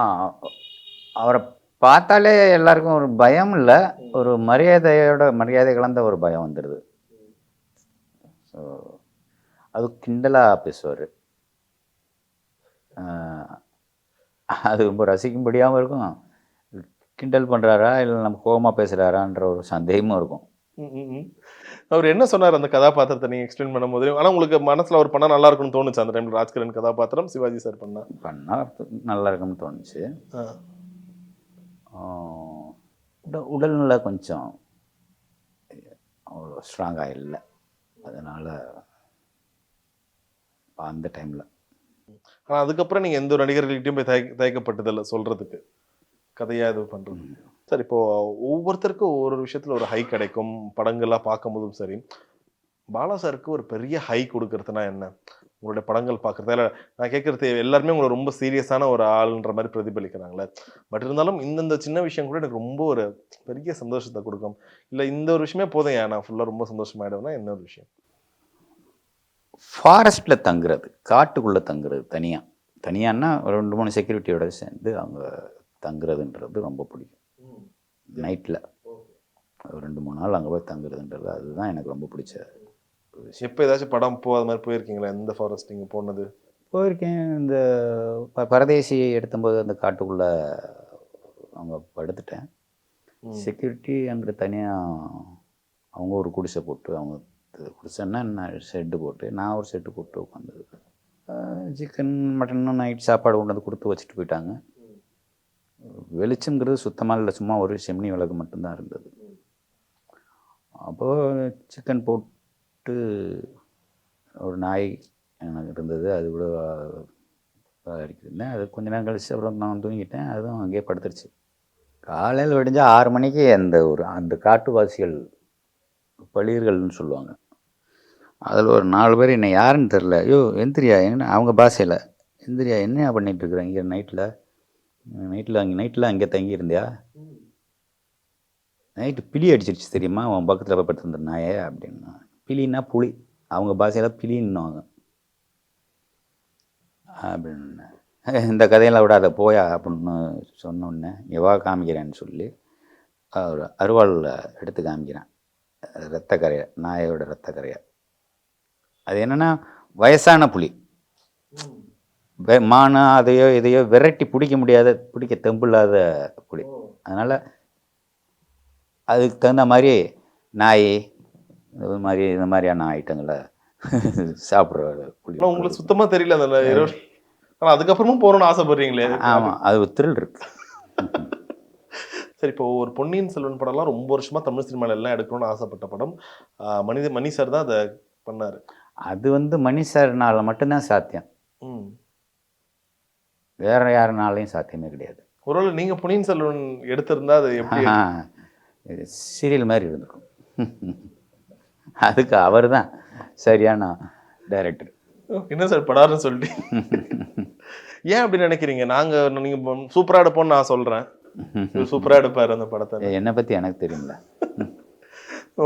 அவரை பார்த்தாலே எல்லாருக்கும் ஒரு பயம் இல்லை, ஒரு மரியாதை கலந்த ஒரு பயம் வந்துடுது. ஸோ அது கிண்டலாக பேசுவார். அது ரொம்ப ரசிக்கும்படியாகவும் இருக்கும், கிண்டல் பண்ணுறாரா இல்லை நம்ம கோபமாக பேசுகிறாரான்ற ஒரு சந்தேகமும் இருக்கும். அவர் என்ன சொன்னார் அந்த கதாபாத்திரத்தை நீங்க எக்ஸ்பிளைன் பண்ணும்போது? ஆனா உங்களுக்கு மனசுல அவர் பண்ணா நல்லா இருக்கும்னு தோணுச்சு அந்த டைம்ல? ராஜ்கிரண் கதாபாத்திரம் சிவாஜி சார் பண்ணா நல்லா இருக்கும்னு தோணுச்சு. உடல்நிலை கொஞ்சம் அவ்வளோ ஸ்ட்ராங்காக இல்லை, அதனால் அந்த டைமில். ஆனால் அதுக்கப்புறம் நீங்கள் எந்த ஒரு நடிகர்கள்கிட்டையும் போய் தயக்கப்பட்டதில்லை சொல்கிறதுக்கு, கதையாக இது பண்ணுறது? சார், இப்போது ஒவ்வொருத்தருக்கும் ஒவ்வொரு விஷயத்தில் ஒரு ஹை கிடைக்கும். படங்கள்லாம் பார்க்கும்போதும் சரி, பாலா சாருக்கு ஒரு பெரிய ஹை கொடுக்கறதுனா என்ன? உங்களுடைய படங்கள் பார்க்குறதா? இல்லை நான் கேட்குறது எல்லாருமே உங்களை ரொம்ப சீரியஸான ஒரு ஆளுன்ற மாதிரி பிரதிபலிக்கிறாங்களே, பட் இருந்தாலும் இந்தந்த சின்ன விஷயம் கூட எனக்கு ரொம்ப ஒரு பெரிய சந்தோஷத்தை கொடுக்கும். இல்லை இந்த ஒரு விஷயமே போதும் ஏன் நான் ஃபுல்லாக ரொம்ப சந்தோஷமாயிடுவேன்னா என்ன ஒரு விஷயம்? ஃபாரஸ்ட்டில் தங்குறது, காட்டுக்குள்ளே தங்குறது, தனியான்னா 2-3 செக்யூரிட்டியோட சேர்ந்து அவங்க தங்குறதுன்றது ரொம்ப பிடிக்கும். நைட்டில் 2-3 நாள் அங்கே போய் தங்குறதுன்றது அதுதான் எனக்கு ரொம்ப பிடிச்ச விஷயம். எப்போ ஏதாச்சும் படம் அது மாதிரி போயிருக்கீங்களா? எந்த ஃபாரஸ்ட் நீங்கள் போனது? போயிருக்கேன். இந்த பரதேசி எடுக்கும்போது அந்த காட்டுக்குள்ளே அவங்க படுத்துட்டேன். செக்யூரிட்டி அங்கே தனியாக அவங்க ஒரு குடிசை போட்டு, அவங்க குடிசைன்னா நான் ஷெட்டு போட்டு, நான் ஒரு ஷெட்டு போட்டு உட்காந்தது. சிக்கன் மட்டன் நைட் சாப்பாடு கொண்டு வந்து கொடுத்து வச்சுட்டு போயிட்டாங்க. வெளிச்சங்கிறது சுத்தமாக இல்லை, சும்மா ஒரு செம்னி விளக்கு மட்டும்தான் இருந்தது. அப்போது சிக்கன் போட்டு ஒரு நாய் எனக்கு இருந்தது, அது கூட அடிக்கிருந்தேன். அது கொஞ்ச நேரம் கழிச்சு அப்புறம் நான் தூங்கிட்டேன், அதுவும் அங்கேயே படுத்துருச்சு. காலையில் விடிஞ்சா 6 மணிக்கு அந்த காட்டுவாசிகள், பளியர்கள்னு சொல்லுவாங்க, அதில் ஒரு 4 பேர் என்னை யாருன்னு தெரில, ஐயோ எந்திரியா, என்ன அவங்க பாஷையில், எந்திரியா என்ன பண்ணிகிட்ருக்குறேன் இங்கே நைட்டில் அங்கே தங்கியிருந்தியா, நைட்டு பிலி அடிச்சிருச்சு தெரியுமா அவன் பக்கத்தில் போய் படுத்துருந்த நாயே அப்படின்னா. பிலின்னா புலி, அவங்க பாஷையில் பிலின்னுவாங்க அப்படின்னு. இந்த கதையெல்லாம் விட அதை போயா அப்படின்னு சொன்னோடனே எவா காமிக்கிறேன்னு சொல்லி ஒரு அருவாளில் எடுத்து காமிக்கிறேன், ரத்தக்கரையை, நாயோட ரத்தக்கரையை. அது என்னென்னா வயசான புலி, மானு அதையோ இதையோ விரட்டி பிடிக்க தெம்பு இல்லாத புலி. அதனால் அதுக்கு தகுந்த மாதிரி நாய் இந்த மாதிரியான ஐட்டங்களை சாப்பிட்ற புலி. உங்களுக்கு சுத்தமாக தெரியல அந்த? ஆனால் அதுக்கப்புறமும் போகணும்னு ஆசைப்படுறீங்களே? ஆமாம், அது ஒரு த்ரில் இருக்கு. சரி, இப்போ ஒரு பொன்னியின் செல்வன் படம்லாம் ரொம்ப வருஷமா தமிழ் சினிமாவில் எல்லாம் எடுக்கணும்னு ஆசைப்பட்ட படம். மணி சார் தான் அதை பண்ணார். அது மணி சார்னால மட்டும்தான் சாத்தியம், வேற யாருனாலையும் சாத்தியமே கிடையாது. ஒருவேளை நீங்கள் பொன்னியின் செல்வன் எடுத்திருந்தா அது எப்படி சீரியல் மாதிரி இருந்திருக்கும். அதுக்கு அவர் தான் சரியான டைரக்டர். என்ன சார் படாருன்னு சொல்லிட்டு ஏன் அப்படி நினைக்கிறீங்க? நீங்கள் சூப்பராக எடுப்போம்னு நான் சொல்கிறேன், சூப்பராக எடுப்பார் அந்த படத்தை. என்னை பற்றி எனக்கு தெரியுங்களா?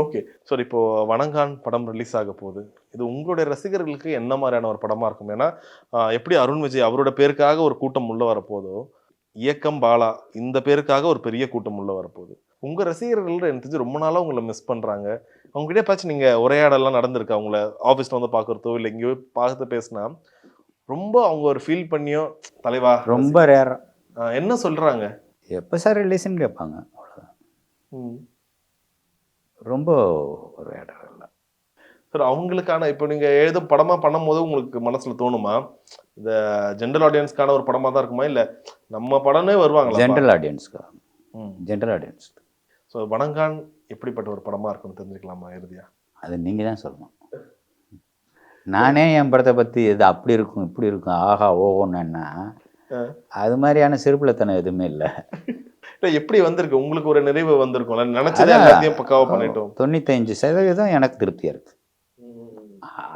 ஓகே சார், இப்போ வணங்கான் படம் ரிலீஸ் ஆக போகுது. இது உங்களுடைய ரசிகர்களுக்கு என்ன மாதிரியான ஒரு படமா இருக்கும்? ஏன்னா எப்படி அருண் விஜய் அவரோட பேருக்காக ஒரு கூட்டம் உள்ள வரப்போதோ, இயக்கம் பாலா இந்த பேருக்காக ஒரு பெரிய கூட்டம் உள்ள வரப்போகுது. உங்க ரசிகர்கள் எனக்கு தெரிஞ்சு ரொம்ப நாளா உங்களை மிஸ் பண்றாங்க. அவங்க கிட்டே பார்த்து நீங்க உரையாடலாம் நடந்திருக்கு? அவங்கள ஆஃபீஸ்ல வந்து பார்க்குறதோ இல்லை எங்கேயோ பார்த்து பேசினா ரொம்ப அவங்க ஒரு ஃபீல் பண்ணியோ, தலைவா ரொம்ப ரேர், என்ன சொல்றாங்க? எப்போ சார் ரிலீஸ்ன்னு கேட்பாங்க, அவ்வளோதான். ரொம்ப ஒரு இடம் இல்லை சார். அவங்களுக்கான இப்போ நீங்கள் எழுதும் படமாக பண்ணும் போது உங்களுக்கு மனசில் தோணுமா இந்த ஜென்ரல் ஆடியன்ஸ்க்கான ஒரு படமாக தான் இருக்குமா, இல்லை நம்ம படமே வருவாங்களா? ஜென்ரல் ஆடியன்ஸ்க்கு. General audience. ஸோ வணங்கான் எப்படிப்பட்ட ஒரு படமாக இருக்குன்னு தெரிஞ்சுக்கலாமா இறுதியா? அது நீங்கள் தான் சொல்லணும். நானே என் படத்தை பற்றி இது அப்படி இருக்கும் இப்படி இருக்கும் ஆஹா ஓஹோன்னா அது மாதிரியான சிறுபிள்ளைத்தனம் எதுவுமே இல்லை. இல்லை எப்படி வந்திருக்கு உங்களுக்கு ஒரு நிறைவு வந்திருக்கும்ல, நினைச்சதே எல்லாத்தையும் பக்காவாக பண்ணிட்டோம். 95% எனக்கு திருப்தியாக இருக்கு.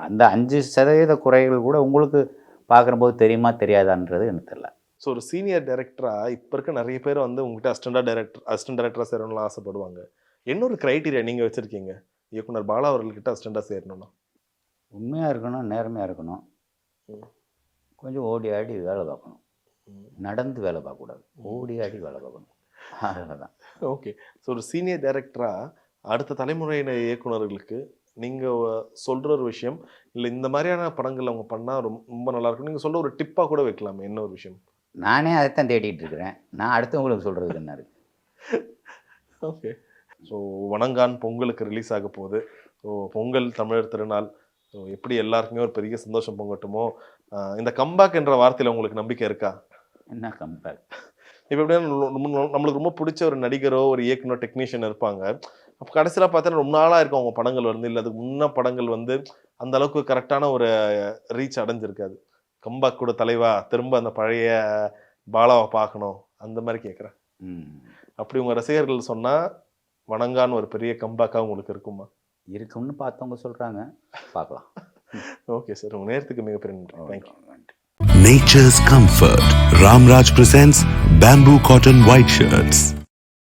அந்த 5% குறைகள் கூட உங்களுக்கு பார்க்கும்போது தெரியுமா தெரியாதான்றது எனக்கு தெரியல. ஸோ ஒரு சீனியர் டைரக்டராக இப்போ இருக்க நிறைய பேர் வந்து உங்ககிட்ட அசிஸ்டன்ட் டைரக்டராக சேரணும்லாம் ஆசைப்படுவாங்க. என்ன ஒரு க்ரைட்டீரியா நீங்கள் வச்சுருக்கீங்க இயக்குனர் பாலா அவர்கள்கிட்ட அசிஸ்டண்ட்டாக சேரணும்னா? உண்மையாக இருக்கணும், நேர்மையாக இருக்கணும், கொஞ்சம் ஓடி ஆடி வேலை பார்க்கணும், நடந்து வேலை பார்க்கக்கூடாது, ஓடி ஆடி வேலை பார்க்கணும், அவ்வளோதான். ஓகே. ஸோ ஒரு சீனியர் டைரக்டராக அடுத்த தலைமுறையினர் இயக்குனர்களுக்கு நீங்கள் சொல்கிற ஒரு விஷயம், இல்லை இந்த மாதிரியான படங்கள் அவங்க பண்ணால் ரொம்ப நல்லாயிருக்கும் நீங்கள் சொல்கிற ஒரு டிப்பாக கூட வைக்கலாமே, என்ன ஒரு விஷயம்? நானே அதைத்தான் தேடிட்டு இருக்கிறேன். நான் அடுத்தவங்களுக்கு சொல்கிறதுக்கு என்ன இருக்குது? ஓகே. ஸோ வணங்கான் பொங்கலுக்கு ரிலீஸ் ஆக போகுது. ஸோ பொங்கல் தமிழர் திருநாள். ஸோ எப்படி எல்லாருக்குமே ஒரு பெரிய சந்தோஷம் பொங்கட்டுமோ, இந்த கம்பேக் என்ற வார்த்தையில் உங்களுக்கு நம்பிக்கை இருக்கா? என்ன கம்பேக்? இப்போ எப்படின்னா நம்மளுக்கு ரொம்ப பிடிச்ச ஒரு நடிகரோ ஒரு இயக்குனர் டெக்னீஷியன் இருப்பாங்க. அப்போ கடைசியில் பார்த்தா ரொம்ப நாளாக இருக்கும் அவங்க படங்கள் வந்து, இல்லை அதுக்கு முன்ன படங்கள் வந்து அந்த அளவுக்கு கரெக்டான ஒரு ரீச் அடைஞ்சிருக்காது. கம்பேக் கூட தலைவா திரும்ப அந்த பழைய பாலாவை பார்க்கணும் அந்த மாதிரி கேட்குறேன். அப்படி உங்கள் ரசிகர்கள் சொன்னால் வணங்கான்னு ஒரு பெரிய கம்பேக்காக உங்களுக்கு இருக்குமா? இருக்கும்னு பார்த்தவங்க சொல்கிறாங்க, பார்க்கலாம். ஓகே சார், உங்கள் நேரத்துக்கு மிகப்பெரிய நன்றி. Thank you. Nature's Comfort. Ramraj presents Bamboo Cotton White Shirts.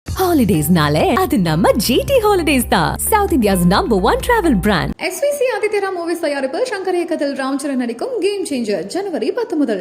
Holidays-nale அது நம்ம GT Holidays தான். South India's #1 travel brand. SVC ஆதித்யரா movies தயாரிப்பில் சங்கர் இயக்கத்தில் ராம்சரண் நடிக்கும் கேம் சேஞ்சர் ஜனவரி 10 முதல்.